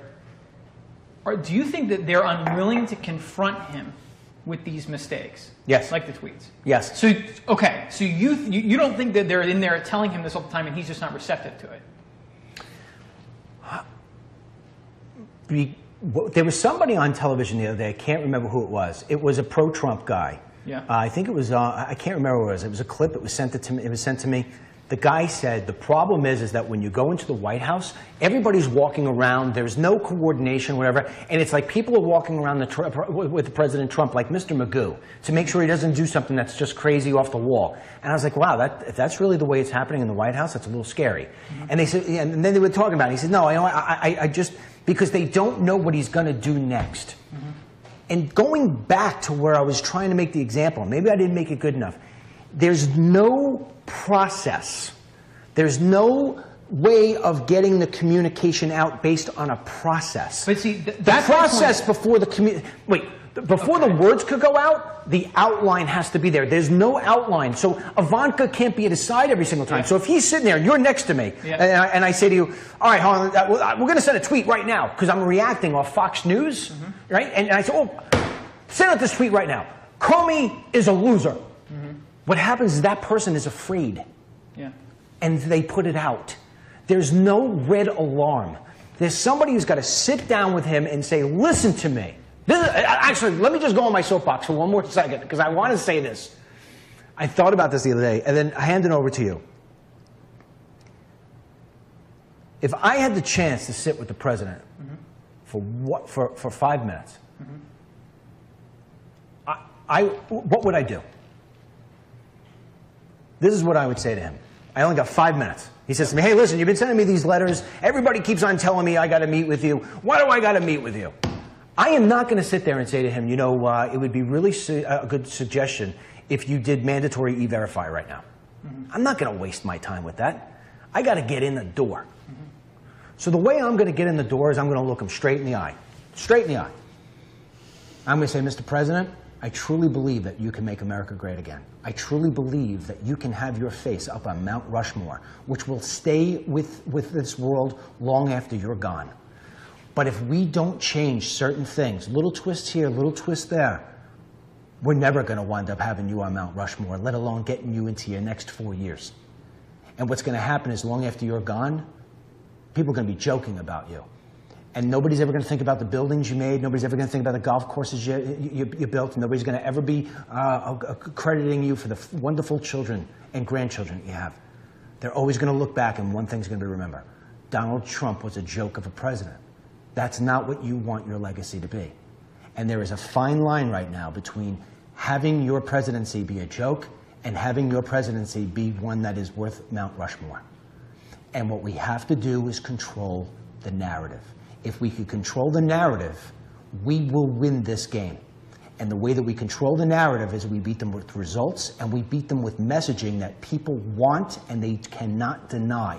do you think that they're unwilling to confront him with these mistakes? Yes. Like the tweets? Yes. So, okay, so you don't think that they're in there telling him this all the time and he's just not receptive to it? There was somebody on television the other day, I can't remember who it was. It was a pro-Trump guy. Yeah. I think it was, I can't remember what it was. It was a clip, it was sent to me. The guy said the problem is that when you go into the White House, everybody's walking around, there's no coordination, whatever, and it's like people are walking around with President Trump like Mr. Magoo to make sure he doesn't do something that's just crazy off the wall. And I was like, wow, if that's really the way it's happening in the White House, that's a little scary. And they said, and then they were talking about it. He said, no, I just, because they don't know what he's going to do next. And going back to where I was trying to make the example, maybe I didn't make it good enough. There's no process. There's no way of getting the communication out based on a process. But see, the that's process before the before the words could go out, the outline has to be there. There's no outline. So Ivanka can't be at his side every single time. Yeah. So if he's sitting there and you're next to me, and I say to you, all right, Harlan, we're going to send a tweet right now because I'm reacting off Fox News, right? And I say, oh, send out this tweet right now. Comey is a loser. What happens is that person is afraid. Yeah. And they put it out. There's no red alarm. There's somebody who's got to sit down with him and say, listen to me. Actually, let me just go on my soapbox for one more second, because I want to say this. I thought about this the other day, and then I hand it over to you. If I had the chance to sit with the president for 5 minutes, what would I do? This is what I would say to him. I only got 5 minutes. He says to me, hey, listen, you've been sending me these letters. Everybody keeps on telling me I got to meet with you. Why do I got to meet with you? I am not going to sit there and say to him, you know, it would be really a good suggestion if you did mandatory E-Verify right now. I'm not going to waste my time with that. I got to get in the door. So the way I'm going to get in the door is I'm going to look him straight in the eye. Straight in the eye. I'm going to say, Mr. President, I truly believe that you can make America great again. I truly believe that you can have your face up on Mount Rushmore, which will stay with this world long after you're gone. But if we don't change certain things, little twists here, little twists there, we're never going to wind up having you on Mount Rushmore, let alone getting you into your next 4 years. And what's going to happen is long after you're gone, people are going to be joking about you. And nobody's ever going to think about the buildings you made. Nobody's ever going to think about the golf courses you built. Nobody's going to ever be crediting you for the wonderful children and grandchildren you have. They're always going to look back, and one thing's going to be remembered. Donald Trump was a joke of a president. That's not what you want your legacy to be. And there is a fine line right now between having your presidency be a joke and having your presidency be one that is worth Mount Rushmore. And what we have to do is control the narrative. If we could control the narrative, we will win this game. And the way that we control the narrative is we beat them with results, and we beat them with messaging that people want and they cannot deny.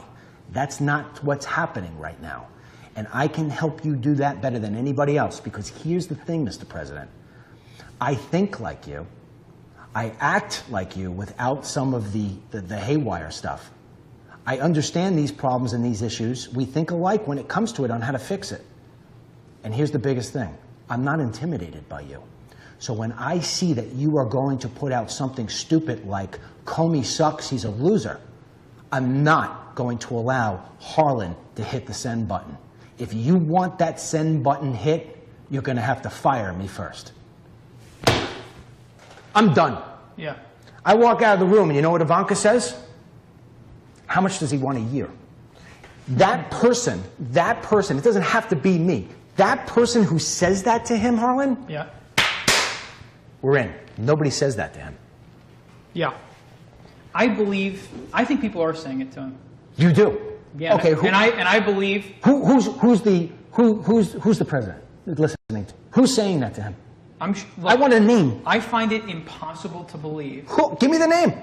That's not what's happening right now. And I can help you do that better than anybody else, because here's the thing, Mr. President. I think like you. I act like you without some of the haywire stuff. I understand these problems and these issues. We think alike when it comes to it on how to fix it. And here's the biggest thing. I'm not intimidated by you. So when I see that you are going to put out something stupid like Comey sucks, he's a loser, I'm not going to allow Harlan to hit the send button. If you want that send button hit, you're going to have to fire me first. I'm done. Yeah. I walk out of the room, and you know what Ivanka says? How much does he want a year? That person, it doesn't have to be me. That person who says that to him, Harlan, Yeah. we're in. Nobody says that to him. Yeah. I think people are saying it to him. You do? Yeah. Okay. And I believe. Who's the president listening to? Who's saying that to him? I want a name. I find it impossible to believe. Who? Give me the name.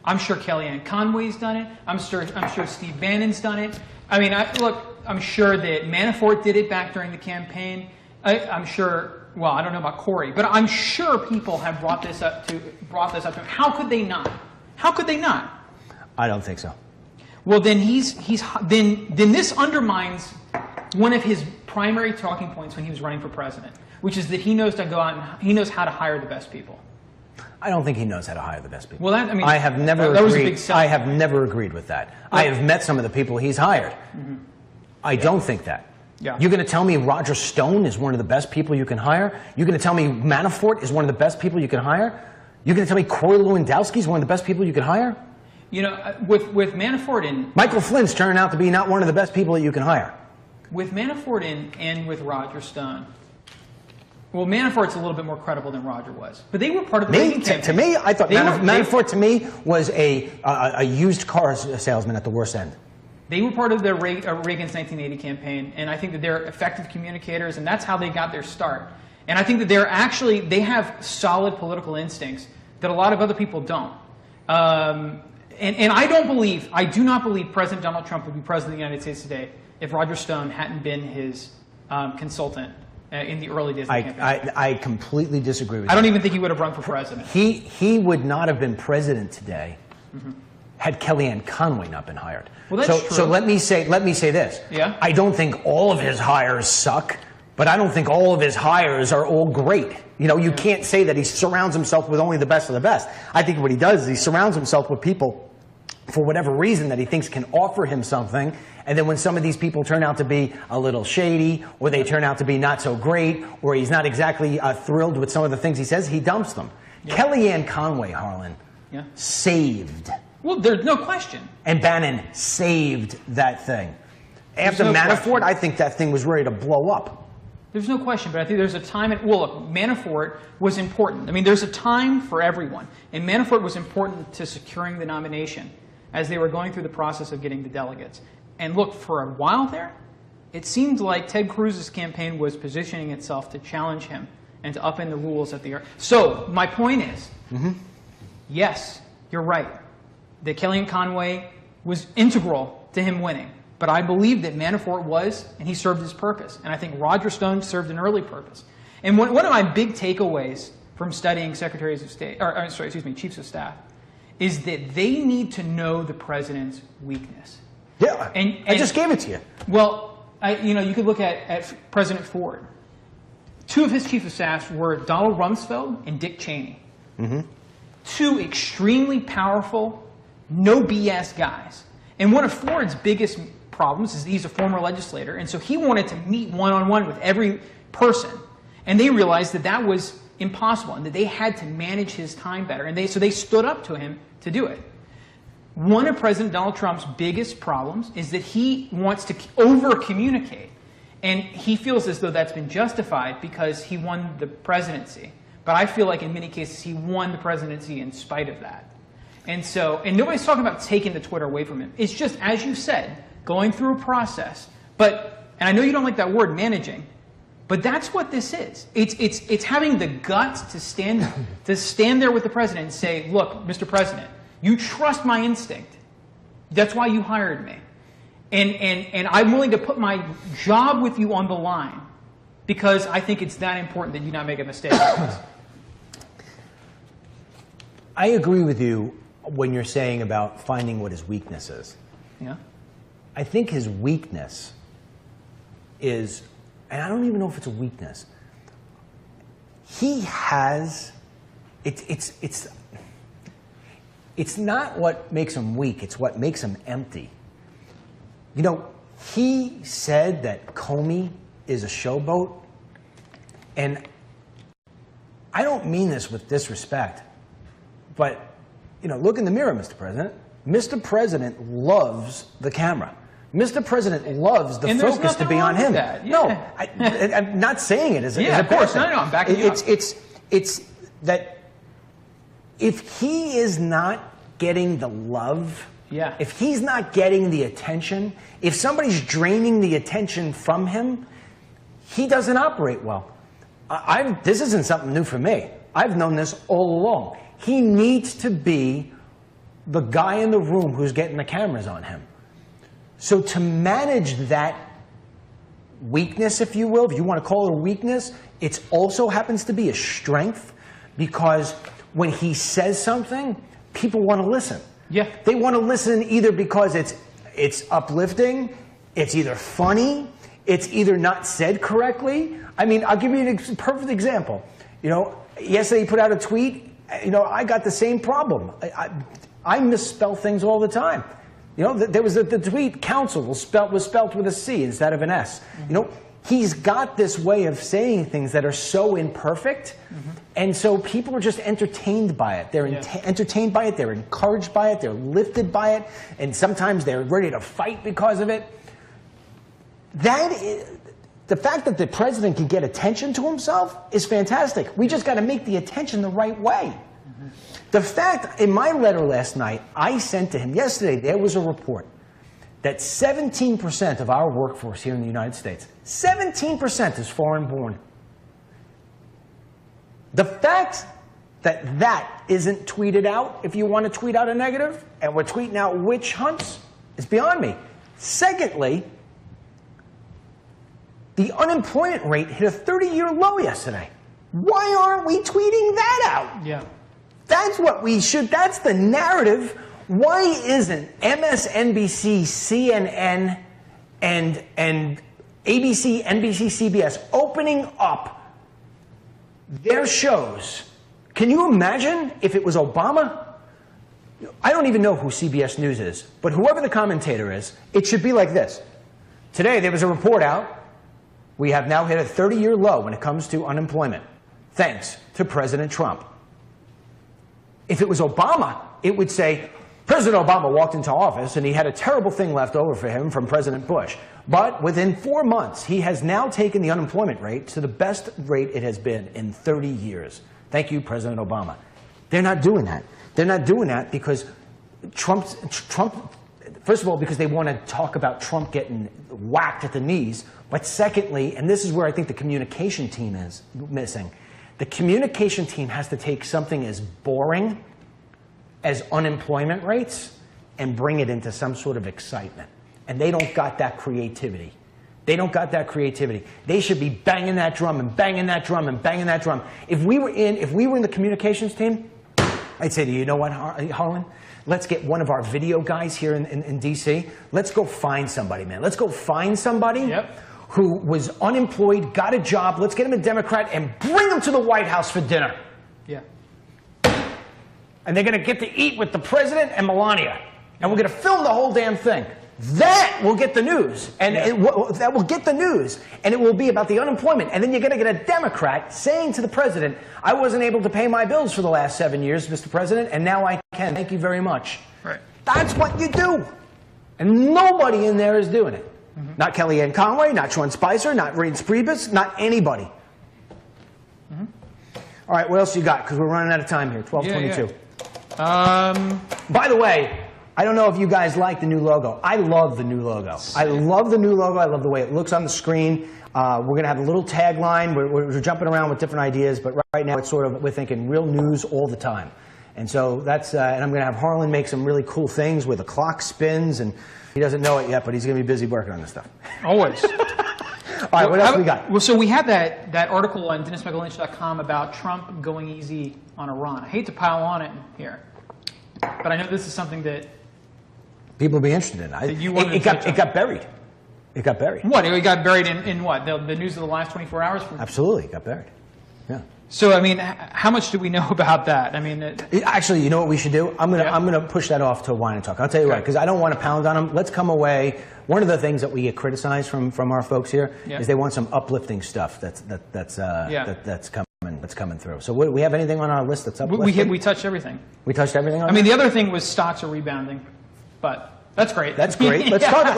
I'm sure Kellyanne Conway's done it. I'm sure Steve Bannon's done it. I mean, I'm sure that Manafort did it back during the campaign. I'm sure. Well, I don't know about Corey, but I'm sure people have brought this up to him. How could they not? How could they not? I don't think so. Well, then then this undermines one of his primary talking points when he was running for president, which is that he knows to go out and he knows how to hire the best people. I don't think he knows how to hire the best people. Well, I have never agreed. That was a big sell. I have never agreed with that. Well, I have met some of the people he's hired. I don't think that. Yeah. You're going to tell me Roger Stone is one of the best people you can hire? You're going to tell me Manafort is one of the best people you can hire? You're going to tell me Corey Lewandowski is one of the best people you can hire? with Manafort and Michael Flynn's turning out to be not one of the best people that you can hire. with Manafort and with Roger Stone. Well, Manafort's a little bit more credible than Roger was, but they were part of the Reagan campaign. To me, I thought Manafort to me was a used car salesman at the worst end. They were part of the Reagan's 1980 campaign, and I think that they're effective communicators, and that's how they got their start. And I think that they have solid political instincts that a lot of other people don't. And I do not believe President Donald Trump would be president of the United States today if Roger Stone hadn't been his consultant in the early days of the campaign. I completely disagree with you. I don't even think he would have run for president. He would not have been president today had Kellyanne Conway not been hired. Well, that's true. So let me say this. Yeah? I don't think all of his hires suck, but I don't think all of his hires are all great. You can't say that he surrounds himself with only the best of the best. I think what he does is he surrounds himself with people for whatever reason that he thinks can offer him something, and then when some of these people turn out to be a little shady, or they turn out to be not so great, or he's not exactly thrilled with some of the things he says, he dumps them. Yeah. Kellyanne Conway, Harlan, saved. Well, there's no question. And Bannon saved that thing. After Manafort, I think that thing was ready to blow up. There's no question, but I think there's a time, well, look, Manafort was important. I mean, there's a time for everyone, and Manafort was important to securing the nomination as they were going through the process of getting the delegates. And look, for a while there, it seemed like Ted Cruz's campaign was positioning itself to challenge him and to upend the rules at the... So, my point is, yes, you're right, that Kellyanne Conway was integral to him winning. But I believe that Manafort was, and he served his purpose. And I think Roger Stone served an early purpose. And one of my big takeaways from studying Secretaries of State, Chiefs of Staff, is that they need to know the president's weakness. Yeah, and I just gave it to you. Well, you could look at President Ford. Two of his chiefs of staff were Donald Rumsfeld and Dick Cheney. Two extremely powerful, no BS guys. And one of Ford's biggest problems is he's a former legislator, and so he wanted to meet one-on-one with every person. And they realized that that was impossible and that they had to manage his time better. And so they stood up to him to do it. One of President Donald Trump's biggest problems is that he wants to over-communicate. And he feels as though that's been justified because he won the presidency. But I feel like in many cases he won the presidency in spite of that. And nobody's talking about taking the Twitter away from him. It's just, as you said, going through a process. And I know you don't like that word, managing, but that's what this is. It's having the guts to stand there with the president and say, look, Mr. President, you trust my instinct. That's why you hired me. And I'm willing to put my job with you on the line because I think it's that important that you not make a mistake like this. I agree with you when you're saying about finding what his weakness is. Yeah. I think his weakness is, and I don't even know if it's a weakness, he has, it's not what makes him weak, it's what makes him empty. He said that Comey is a showboat, and I don't mean this with disrespect, but, look in the mirror, Mr. President. Mr. President loves the camera. Mr. President loves the focus to be on him. Yeah. No, I'm not saying it as a of course. bad thing. No, I'm backing you up. It's that if he is not getting the love, if he's not getting the attention, if somebody's draining the attention from him, he doesn't operate well. This isn't something new for me. I've known this all along. He needs to be the guy in the room who's getting the cameras on him. So to manage that weakness, if you will, if you want to call it a weakness, it also happens to be a strength because when he says something, people want to listen. Yeah. They want to listen either because it's uplifting, it's either funny, it's either not said correctly. I mean, I'll give you a perfect example. Yesterday he put out a tweet. I got the same problem. I misspell things all the time. There was the tweet, counsel was spelt with a C instead of an S. he's got this way of saying things that are so imperfect, and so people are just entertained by it. They're entertained by it, they're encouraged by it, they're lifted by it, and sometimes they're ready to fight because of it. The fact that the president can get attention to himself is fantastic. We just got to make the attention the right way. The fact, in my letter last night, I sent to him, yesterday there was a report that 17% of our workforce here in the United States, 17% is foreign born. The fact that that isn't tweeted out, if you want to tweet out a negative, and we're tweeting out witch hunts, is beyond me. Secondly, the unemployment rate hit a 30-year low yesterday. Why aren't we tweeting that out? Yeah. That's what we should, that's the narrative. Why isn't MSNBC, CNN, and ABC, NBC, CBS opening up their shows? Can you imagine if it was Obama? I don't even know who CBS News is, but whoever the commentator is, it should be like this. Today there was a report out. We have now hit a 30-year low when it comes to unemployment, thanks to President Trump. If it was Obama, it would say, President Obama walked into office and he had a terrible thing left over for him from President Bush. But within 4 months, he has now taken the unemployment rate to the best rate it has been in 30 years. Thank you, President Obama. They're not doing that. They're not doing that because Trump, first of all, because they want to talk about Trump getting whacked at the knees. But secondly, and this is where I think the communication team is missing, the communication team has to take something as boring as unemployment rates and bring it into some sort of excitement. And they don't got that creativity. They don't got that creativity. They should be banging that drum and banging that drum and banging that drum. If we were in the communications team, I'd say to you, you know what, Harlan? Let's get one of our video guys here in D.C. Let's go find somebody, man. Let's go find somebody who was unemployed, got a job. Let's get him a Democrat and bring him to the White House for dinner. Yeah. And they're going to get to eat with the president and Melania. And we're going to film the whole damn thing. That will get the news. And that will get the news. And it will be about the unemployment. And then you're going to get a Democrat saying to the president, I wasn't able to pay my bills for the last 7 years, Mr. President, and now I can. Thank you very much. Right. That's what you do. And nobody in there is doing it. Not Kellyanne Conway, not Sean Spicer, not Reince Priebus, not anybody. All right, what else you got? Because we're running out of time here. 12:22. By the way, I don't know if you guys like the new logo. I love the new logo. I love the new logo. I love the way it looks on the screen. We're going to have a little tagline. We're jumping around with different ideas, but right now it's sort of, we're thinking real news all the time. And so that's, and I'm going to have Harlan make some really cool things where the clock spins, and he doesn't know it yet, but he's going to be busy working on this stuff. Always. All right, what else we got? Well, so we had that article on DennisMichaelLynch.com about Trump going easy on Iran. I hate to pile on it here, but I know this is something that people will be interested in. It got buried. It got buried. What? It got buried in what? The news of the last 24 hours? Absolutely, it got buried. Yeah. So, I mean, how much do we know about that? I mean, actually, you know what we should do? I'm gonna push that off to Wine and Talk. I'll tell you what, because I don't want to pound on them. Let's come away. One of the things that we get criticized from our folks here is they want some uplifting stuff that's coming through. So, we have anything on our list that's uplifting? We touched everything. We touched everything on. I mean, the other thing was stocks are rebounding, but. That's great. That's great. Let's talk.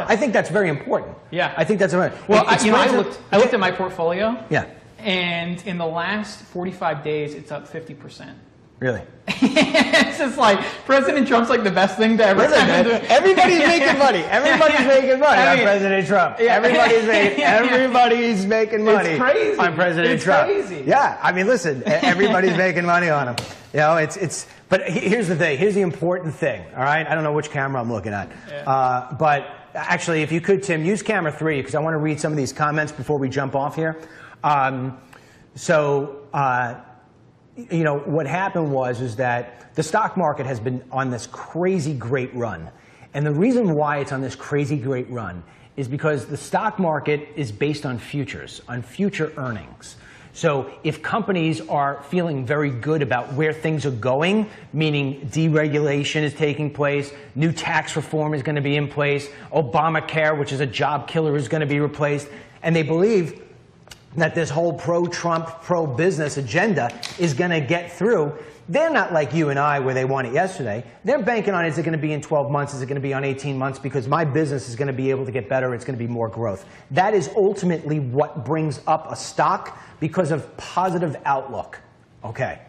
I think that's very important. Yeah. I think that's very. Well, I looked at my portfolio. Yeah. And in the last 45 days, it's up 50%. Really? It's just like President Trump's like the best thing to ever happen. Everybody's making money. Everybody's making money on President Trump. Yeah. Everybody's making money. It's crazy. On President Trump. It's crazy. Yeah. I mean, listen. Everybody's making money on him. You know, it's. But here's the thing. Here's the important thing. All right. I don't know which camera I'm looking at. Yeah. But actually, if you could, Tim, use camera 3 because I want to read some of these comments before we jump off here. You know, what happened is that the stock market has been on this crazy great run. And the reason why it's on this crazy great run is because the stock market is based on futures, on future earnings. So if companies are feeling very good about where things are going, meaning deregulation is taking place, new tax reform is going to be in place, Obamacare, which is a job killer, is going to be replaced, And they believe that this whole pro-Trump, pro-business agenda is going to get through. They're not like you and I where they want it yesterday. They're banking on, is it going to be in 12 months? Is it going to be on 18 months? Because my business is going to be able to get better. It's going to be more growth. That is ultimately what brings up a stock because of positive outlook. Okay.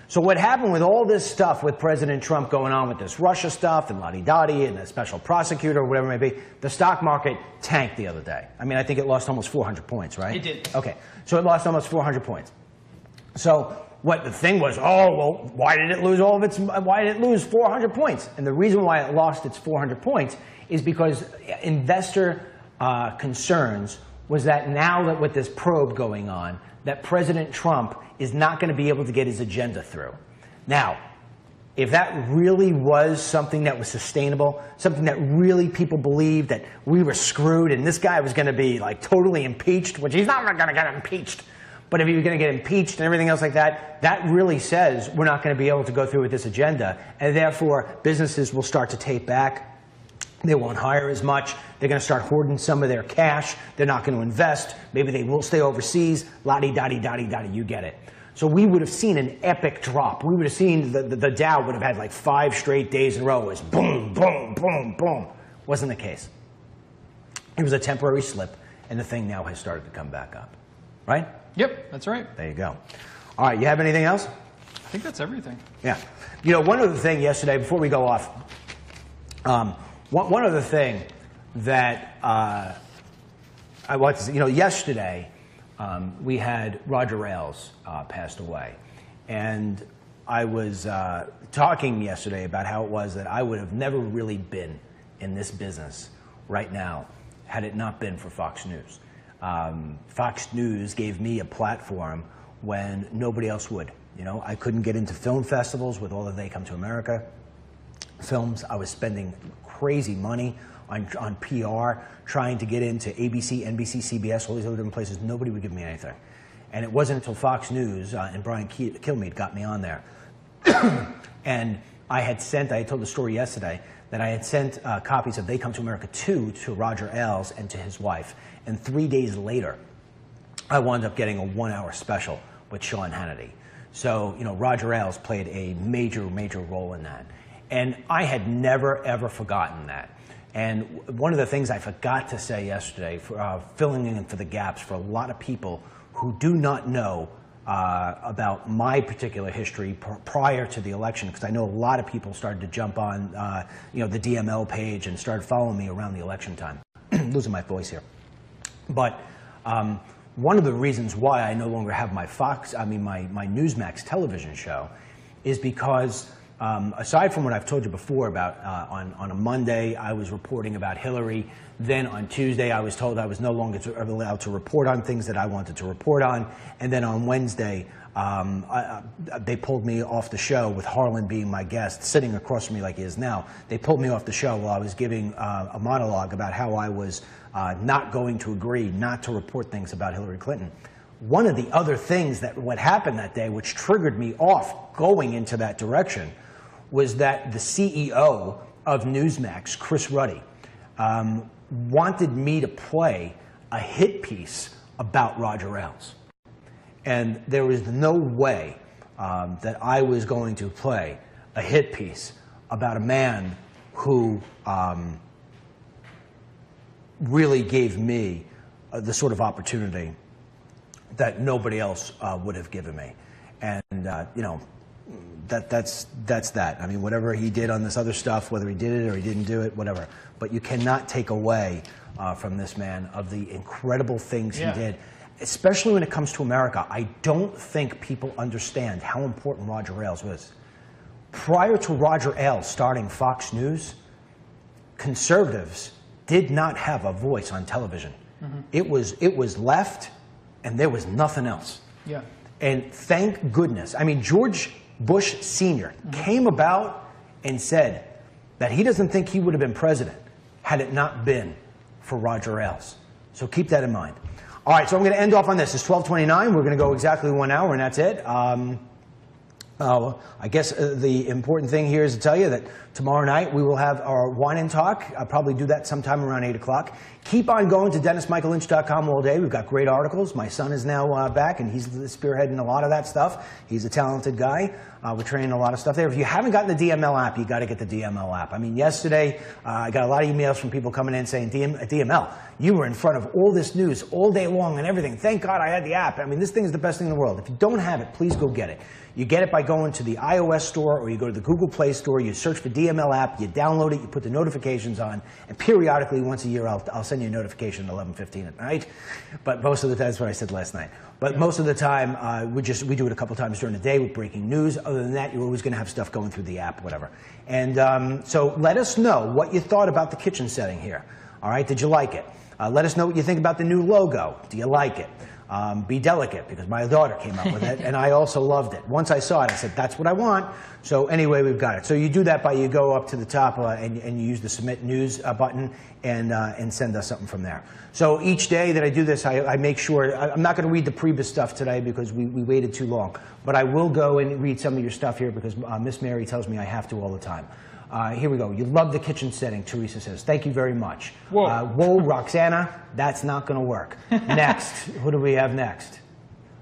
So what happened with all this stuff with President Trump going on with this Russia stuff and la-di-da-di and the special prosecutor or whatever it may be, the stock market tanked the other day. I mean, I think it lost almost 400 points, right? It did. Okay. So it lost almost 400 points. So what the thing was, oh, well, why did it lose 400 points? And the reason why it lost its 400 points is because investor concerns was that now that with this probe going on, that President Trump is not going to be able to get his agenda through. Now, if that really was something that was sustainable, something that really people believed that we were screwed and this guy was going to be like totally impeached, which he's not going to get impeached, but if he was going to get impeached and everything else like that, that really says we're not going to be able to go through with this agenda, and therefore businesses will start to tape back. They won't hire as much. They're going to start hoarding some of their cash. They're not going to invest. Maybe they will stay overseas. La-di-da-di-da-di-da-di, you get it. So we would have seen an epic drop. We would have seen the Dow would have had like 5 straight days in a row. It was boom, boom, boom, boom. Wasn't the case. It was a temporary slip, and the thing now has started to come back up. Right? Yep, that's right. There you go. All right, you have anything else? I think that's everything. Yeah. You know, one other thing yesterday, before we go off, one other thing that I want to say, you know, yesterday we had Roger Ailes passed away. And I was talking yesterday about how it was that I would have never really been in this business right now had it not been for Fox News. Fox News gave me a platform when nobody else would. You know, I couldn't get into film festivals with all of They Come to America films. I was spending crazy money on PR, trying to get into ABC, NBC, CBS, all these other different places. Nobody would give me anything. And it wasn't until Fox News and Brian Kilmeade got me on there. And I had told the story yesterday, that I had sent copies of They Come to America 2 to Roger Ailes and to his wife. And 3 days later, I wound up getting a 1-hour special with Sean Hannity. So, you know, Roger Ailes played a major, major role in that. And I had never, ever forgotten that. And one of the things I forgot to say yesterday, for, filling in for the gaps for a lot of people who do not know about my particular history prior to the election, because I know a lot of people started to jump on you know, the DML page and started following me around the election time. Losing my voice here. But one of the reasons why I no longer have my my Newsmax television show is because aside from what I've told you before about on a Monday I was reporting about Hillary, then on Tuesday I was told I was no longer allowed to report on things that I wanted to report on, and then on Wednesday they pulled me off the show with Harlan being my guest, sitting across from me like he is now. They pulled me off the show while I was giving a monologue about how I was not going to agree not to report things about Hillary Clinton. One of the other things that what happened that day, which triggered me off going into that direction, was that the CEO of Newsmax, Chris Ruddy, wanted me to play a hit piece about Roger Ailes. And there was no way that I was going to play a hit piece about a man who really gave me the sort of opportunity that nobody else would have given me. And, you know, that's that. I mean, whatever he did on this other stuff, whether he did it or he didn't do it, whatever. But you cannot take away from this man of the incredible things he did, especially when it comes to America. I don't think people understand how important Roger Ailes was. Prior to Roger Ailes starting Fox News, conservatives did not have a voice on television. It was left, and there was nothing else. Yeah. And thank goodness. I mean, George Bush Sr. came about and said that he doesn't think he would have been president had it not been for Roger Ailes. So keep that in mind. All right, so I'm going to end off on this. It's 12:29. We're going to go exactly 1 hour, and that's it. I guess the important thing here is to tell you that tomorrow night we will have our Wine and Talk. I'll probably do that sometime around 8 o'clock. Keep on going to DennisMichaelLynch.com all day. We've got great articles. My son is now back, and he's spearheading a lot of that stuff. He's a talented guy. We're training a lot of stuff there. If you haven't gotten the DML app, you got to get the DML app. I mean, yesterday I got a lot of emails from people coming in saying, DML, you were in front of all this news all day long and everything. Thank God I had the app. I mean, this thing is the best thing in the world. If you don't have it, please go get it. You get it by going to the iOS store or you go to the Google Play Store, you search for DML app, you download it, you put the notifications on, and periodically once a year I'll send you a notification at 11:15 at night. But most of the time, that's what I said last night. But most of the time, we do it a couple times during the day with breaking news. Other than that, you're always going to have stuff going through the app, whatever. And so let us know what you thought about the kitchen setting here. All right, did you like it? Let us know what you think about the new logo. Do you like it? Be delicate, because my daughter came up with it, and I also loved it. Once I saw it, I said, that's what I want. So anyway, we've got it. So you do that by you go up to the top and you use the Submit News button and send us something from there. So each day that I do this, I make sure, I'm not going to read the Priebus stuff today because we waited too long, but I will go and read some of your stuff here because Miss Mary tells me I have to all the time. Here we go. You love the kitchen setting, Teresa says. Thank you very much. Whoa. Whoa, Roxana, that's not going to work. Next, who do we have next?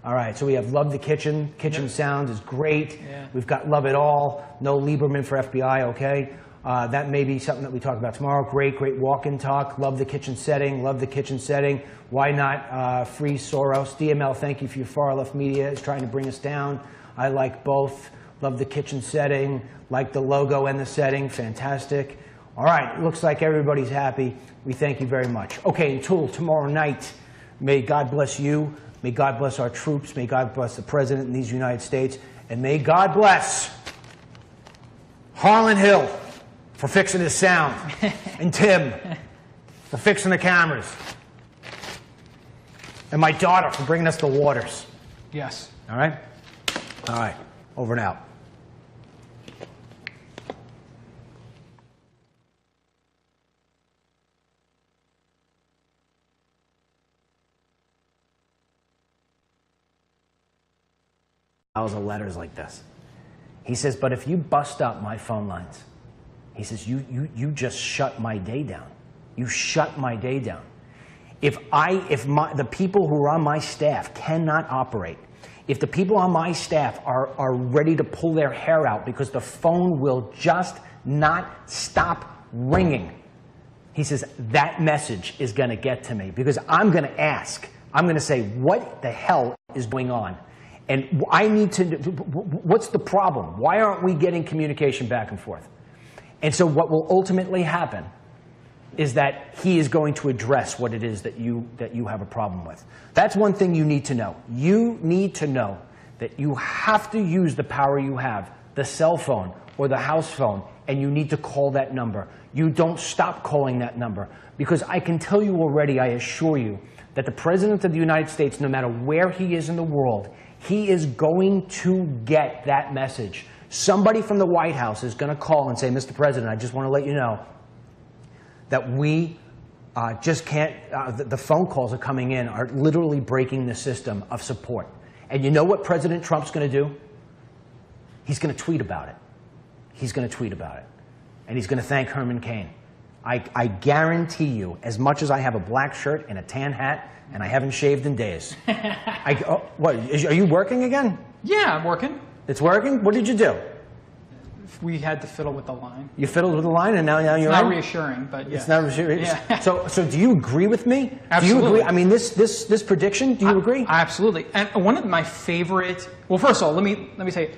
All right, so we have Love the Kitchen. Kitchen sound is great. Yeah. We've got Love It All. No Lieberman for FBI, okay? That may be something that we talk about tomorrow. Great walk-in talk. Love the kitchen setting. Love the kitchen setting. Why not free Soros? DML, thank you for your far left media. Is trying to bring us down. I like both. Love the kitchen setting. Like the logo and the setting. Fantastic. All right, it looks like everybody's happy. We thank you very much. Okay, until tomorrow night, may God bless you. May God bless our troops. May God bless the President in these United States. And may God bless Harlan Hill for fixing his sound. And Tim for fixing the cameras. And my daughter for bringing us the waters. Yes. All right? All right. Over and out. Of letters like this. He says, but if you bust up my phone lines, he says, you just shut my day down. You shut my day down. If the people who are on my staff cannot operate, if the people on my staff are ready to pull their hair out because the phone will just not stop ringing, he says, that message is going to get to me because I'm going to ask. I'm going to say, what the hell is going on? And I need to, what's the problem? Why aren't we getting communication back and forth? And so what will ultimately happen is that he is going to address what it is that you have a problem with. That's one thing you need to know. You need to know that you have to use the power you have, the cell phone or the house phone, and you need to call that number. You don't stop calling that number because I can tell you already, I assure you, that the President of the United States, no matter where he is in the world, he is going to get that message. Somebody from the White House is going to call and say, Mr. President, I just want to let you know that we just can't, the phone calls are coming in are literally breaking the system of support. And you know what President Trump's going to do? He's going to tweet about it. He's going to tweet about it. And he's going to thank Herman Cain. I guarantee you, as much as I have a black shirt and a tan hat, and I haven't shaved in days. What, are you working again? Yeah, I'm working. It's working? What did you do? We had to fiddle with the line. You fiddled with the line and now you're It's not in? reassuring, but yeah. It's not reassuring? Yeah. So do you agree with me? Absolutely. Do you agree? I mean, this prediction, do you agree? Absolutely. And one of my favorite, well, first of all, let me say,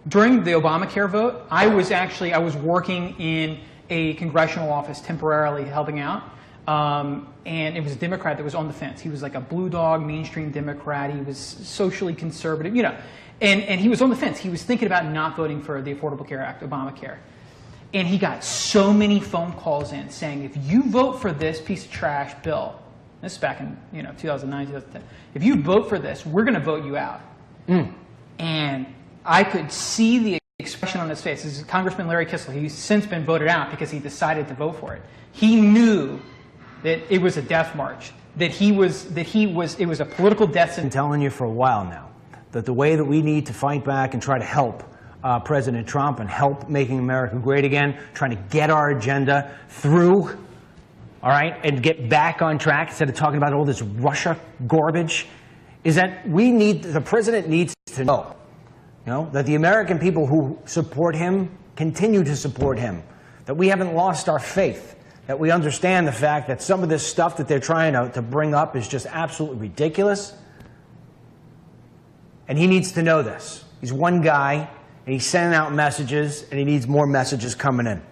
during the Obamacare vote, I was working in a congressional office temporarily helping out. And it was a Democrat that was on the fence. He was like a blue dog, mainstream Democrat. He was socially conservative, you know. And he was on the fence. He was thinking about not voting for the Affordable Care Act, Obamacare. And he got so many phone calls in saying, if you vote for this piece of trash bill, this is back in 2009, 2010, if you vote for this, we're going to vote you out. And I could see the expression on his face. This is Congressman Larry Kissel. He's since been voted out because he decided to vote for it. He knew that it was a death march, it was a political death sentence. I've been telling you for a while now that the way that we need to fight back and try to help President Trump and help making America great again, trying to get our agenda through, all right, and get back on track instead of talking about all this Russia garbage, is that the president needs to know, that the American people who support him continue to support him, that we haven't lost our faith, that we understand the fact that some of this stuff that they're trying to bring up is just absolutely ridiculous. And he needs to know this. He's one guy, and he's sending out messages, and he needs more messages coming in.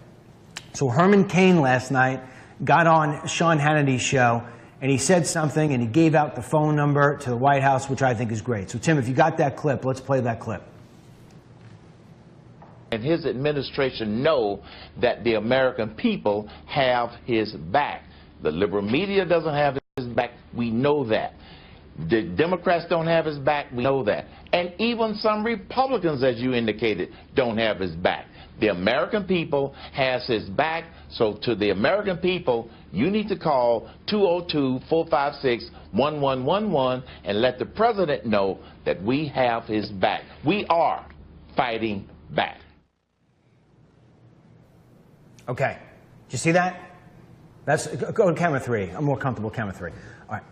So Herman Cain last night got on Sean Hannity's show, and he said something, and he gave out the phone number to the White House, which I think is great. So, Tim, if you got that clip, let's play that clip. And his administration know that the American people have his back. The liberal media doesn't have his back. We know that. The Democrats don't have his back. We know that. And even some Republicans, as you indicated, don't have his back. The American people has his back. So to the American people, you need to call 202-456-1111 and let the president know that we have his back. We are fighting back. Okay. Did you see that? Go to camera 3. I'm more comfortable with camera 3. All right.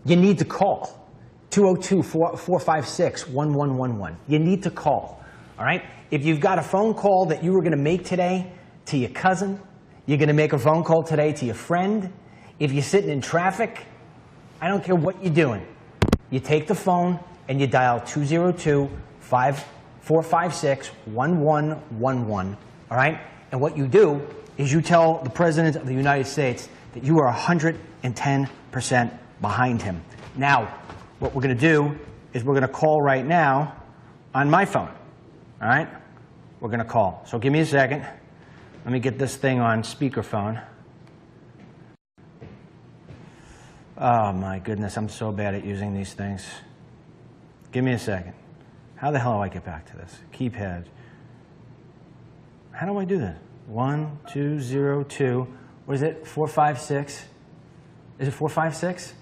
You need to call 202-456-1111. You need to call. All right? If you've got a phone call that you were going to make today to your cousin, you're going to make a phone call today to your friend, if you're sitting in traffic, I don't care what you're doing. You take the phone and you dial 202-456-1111. All right? And what you do is you tell the President of the United States that you are 110% behind him. Now, what we're going to do is we're going to call right now on my phone. All right? We're going to call. So give me a second. Let me get this thing on speakerphone. Oh, my goodness. I'm so bad at using these things. Give me a second. How the hell do I get back to this? Keypad. How do I do that? 1202. What is it? 456? Is it 456?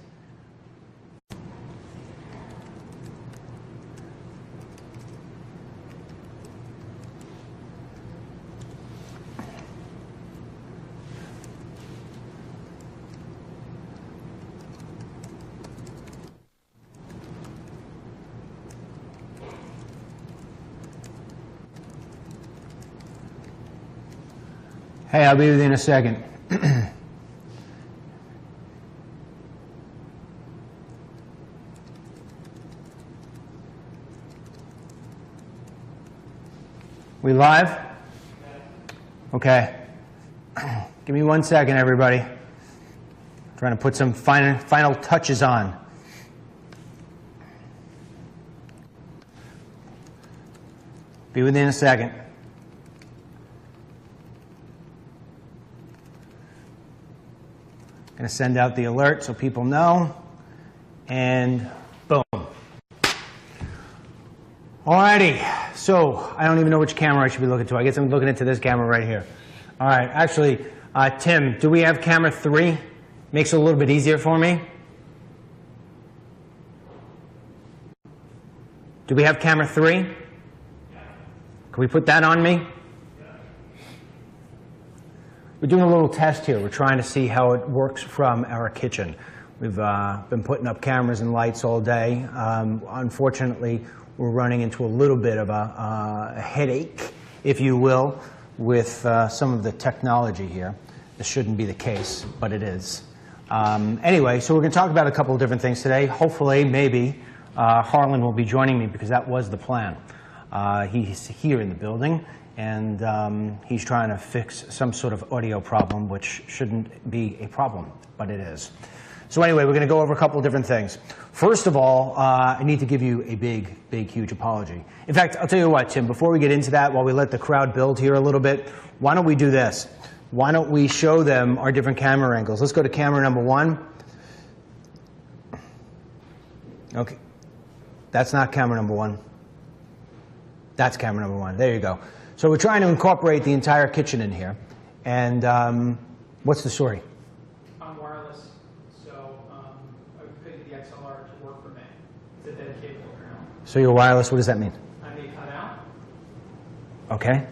Hey, I'll be with you in a second. We live? Okay. Give me 1 second, everybody. Trying to put some final touches on. Be with you in a second. Going to send out the alert so people know, and boom. Alrighty, so I don't even know which camera I should be looking to. I guess I'm looking into this camera right here. All right, actually, Tim, do we have camera 3? Makes it a little bit easier for me. Do we have camera 3? Can we put that on me? We're doing a little test here. We're trying to see how it works from our kitchen. We've been putting up cameras and lights all day. Unfortunately, we're running into a little bit of a headache, if you will, with some of the technology here. This shouldn't be the case, but it is. Anyway, so we're going to talk about a couple of different things today. Hopefully, maybe, Harlan will be joining me because that was the plan. He's here in the building. And he's trying to fix some sort of audio problem, which shouldn't be a problem, but it is. So anyway, we're going to go over a couple of different things. First of all, I need to give you a big, huge apology. In fact, I'll tell you what, Tim, before we get into that, while we let the crowd build here a little bit, why don't we do this? Why don't we show them our different camera angles? Let's go to camera number 1. Okay. That's not camera number 1. That's camera number 1. There you go. So we're trying to incorporate the entire kitchen in here. And what's the story? I'm wireless, so I picked the XLR to work for me. It's a dedicated apparel. So you're wireless. What does that mean? I may cut out. Okay.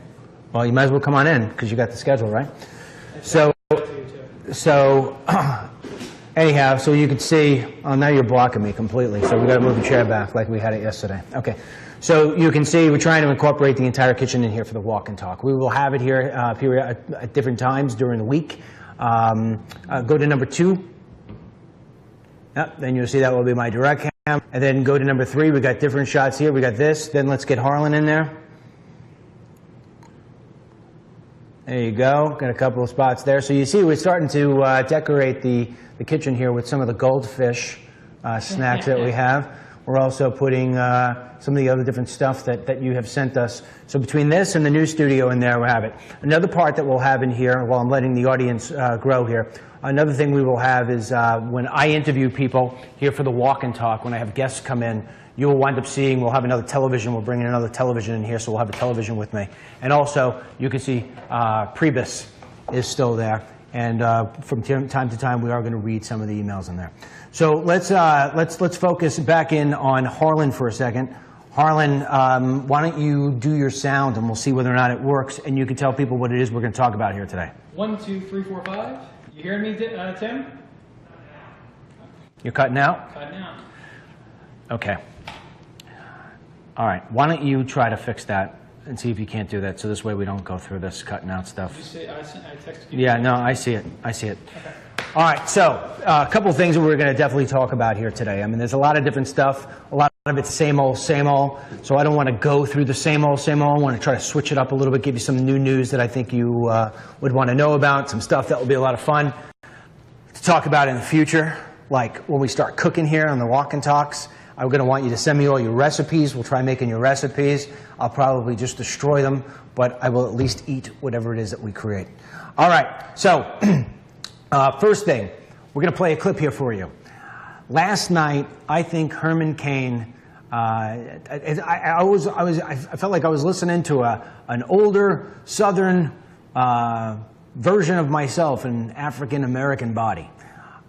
Well, you might as well come on in because you got the schedule, right? So anyhow, so you can see, oh, now you're blocking me completely, so we got to move the chair back like we had it yesterday. Okay. So you can see we're trying to incorporate the entire kitchen in here for the walk and talk. We will have it here at different times during the week. Go to number 2. Yep, then you'll see that will be my direct cam. And then go to number 3. We got different shots here. We got this. Then let's get Harlan in there. There you go. Got a couple of spots there. So you see we're starting to decorate the kitchen here with some of the goldfish snacks that we have. We're also putting some of the other different stuff that you have sent us. So between this and the new studio in there, we'll have it. Another part that we'll have in here, while I'm letting the audience grow here, another thing we will have is when I interview people here for the walk and talk, when I have guests come in, you will wind up seeing, we'll have another television, we'll bring in another television in here, so we'll have a television with me. And also, you can see Priebus is still there. And from time to time, we are going to read some of the emails in there. So let's focus back in on Harlan for a second. Harlan, why don't you do your sound, and we'll see whether or not it works, and you can tell people what it is we're going to talk about here today. 1, 2, 3, 4, 5. You hearing me, Tim? You're cutting out? Cutting out. Okay. All right. Why don't you try to fix that and see if you can't do that, so this way we don't go through this cutting out stuff. Did you say, I texted you? Yeah, no, I see it. I see it. Okay. All right, so a couple of things that we're going to definitely talk about here today. I mean, there's a lot of different stuff. A lot of it's same old, so I don't want to go through the same old. I want to try to switch it up a little bit, give you some new news that I think you would want to know about, some stuff that will be a lot of fun to talk about in the future, like when we start cooking here on the Walk and Talks. I'm going to want you to send me all your recipes. We'll try making your recipes. I'll probably just destroy them, but I will at least eat whatever it is that we create. All right, so first thing, we're going to play a clip here for you. Last night, I think Herman Cain, I felt like I was listening to an older Southern version of myself, an African-American body.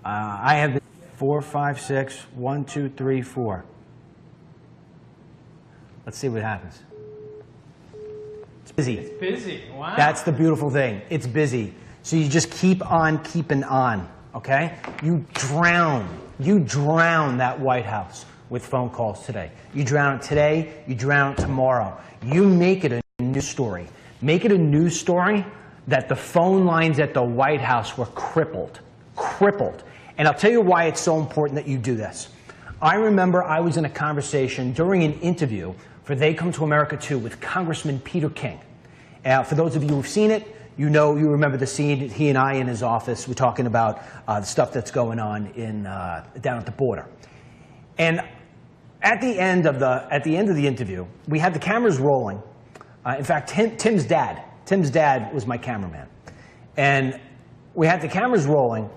I have 4, 5, 6, 1, 2, 3, 4. Let's see what happens. It's busy. It's busy. Wow. That's the beautiful thing. It's busy. So you just keep on keeping on, okay? You drown that White House with phone calls today. You drown it today, you drown it tomorrow. You make it a news story. Make it a news story that the phone lines at the White House were crippled. And I'll tell you why it's so important that you do this. I remember I was in a conversation during an interview for They Come to America Too with Congressman Peter King. For those of you who've seen it, you remember the scene, he and I in his office, we're talking about the stuff that's going on down at the border. And at the end of the interview, we had the cameras rolling. In fact, Tim's dad was my cameraman. And we had the cameras rolling.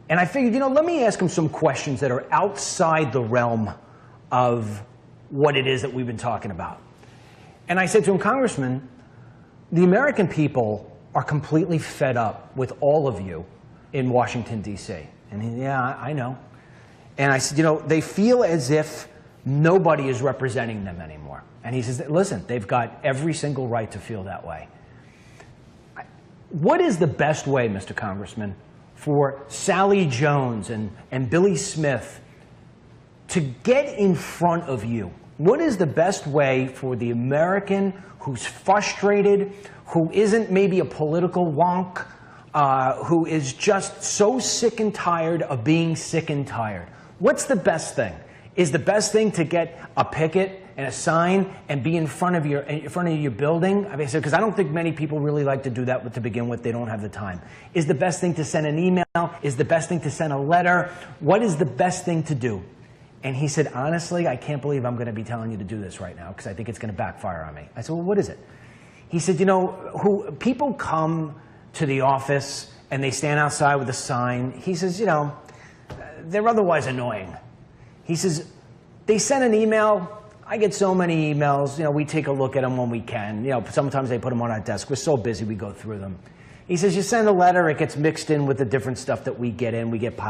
And I figured, let me ask him some questions that are outside the realm of what it is that we've been talking about. And I said to him, Congressman, the American people are completely fed up with all of you in Washington, D.C. And he, yeah, I know. And I said, they feel as if nobody is representing them anymore. And he says, listen, they've got every single right to feel that way. What is the best way, Mr. Congressman, for Sally Jones and Billy Smith to get in front of you? What is the best way for the American who's frustrated, who isn't maybe a political wonk, who is just so sick and tired of being sick and tired? What's the best thing? Is the best thing to get a picket and a sign and be in front of your building? I mean, because I don't think many people really like to do that to begin with. They don't have the time. Is the best thing to send an email? Is the best thing to send a letter? What is the best thing to do? And he said, honestly, I can't believe I'm going to be telling you to do this right now because I think it's going to backfire on me. I said, well, what is it? He said, people come to the office and they stand outside with a sign. He says, they're otherwise annoying. He says, they send an email. I get so many emails. We take a look at them when we can. Sometimes they put them on our desk. We're so busy we go through them. He says, you send a letter, it gets mixed in with the different stuff that we get in. We get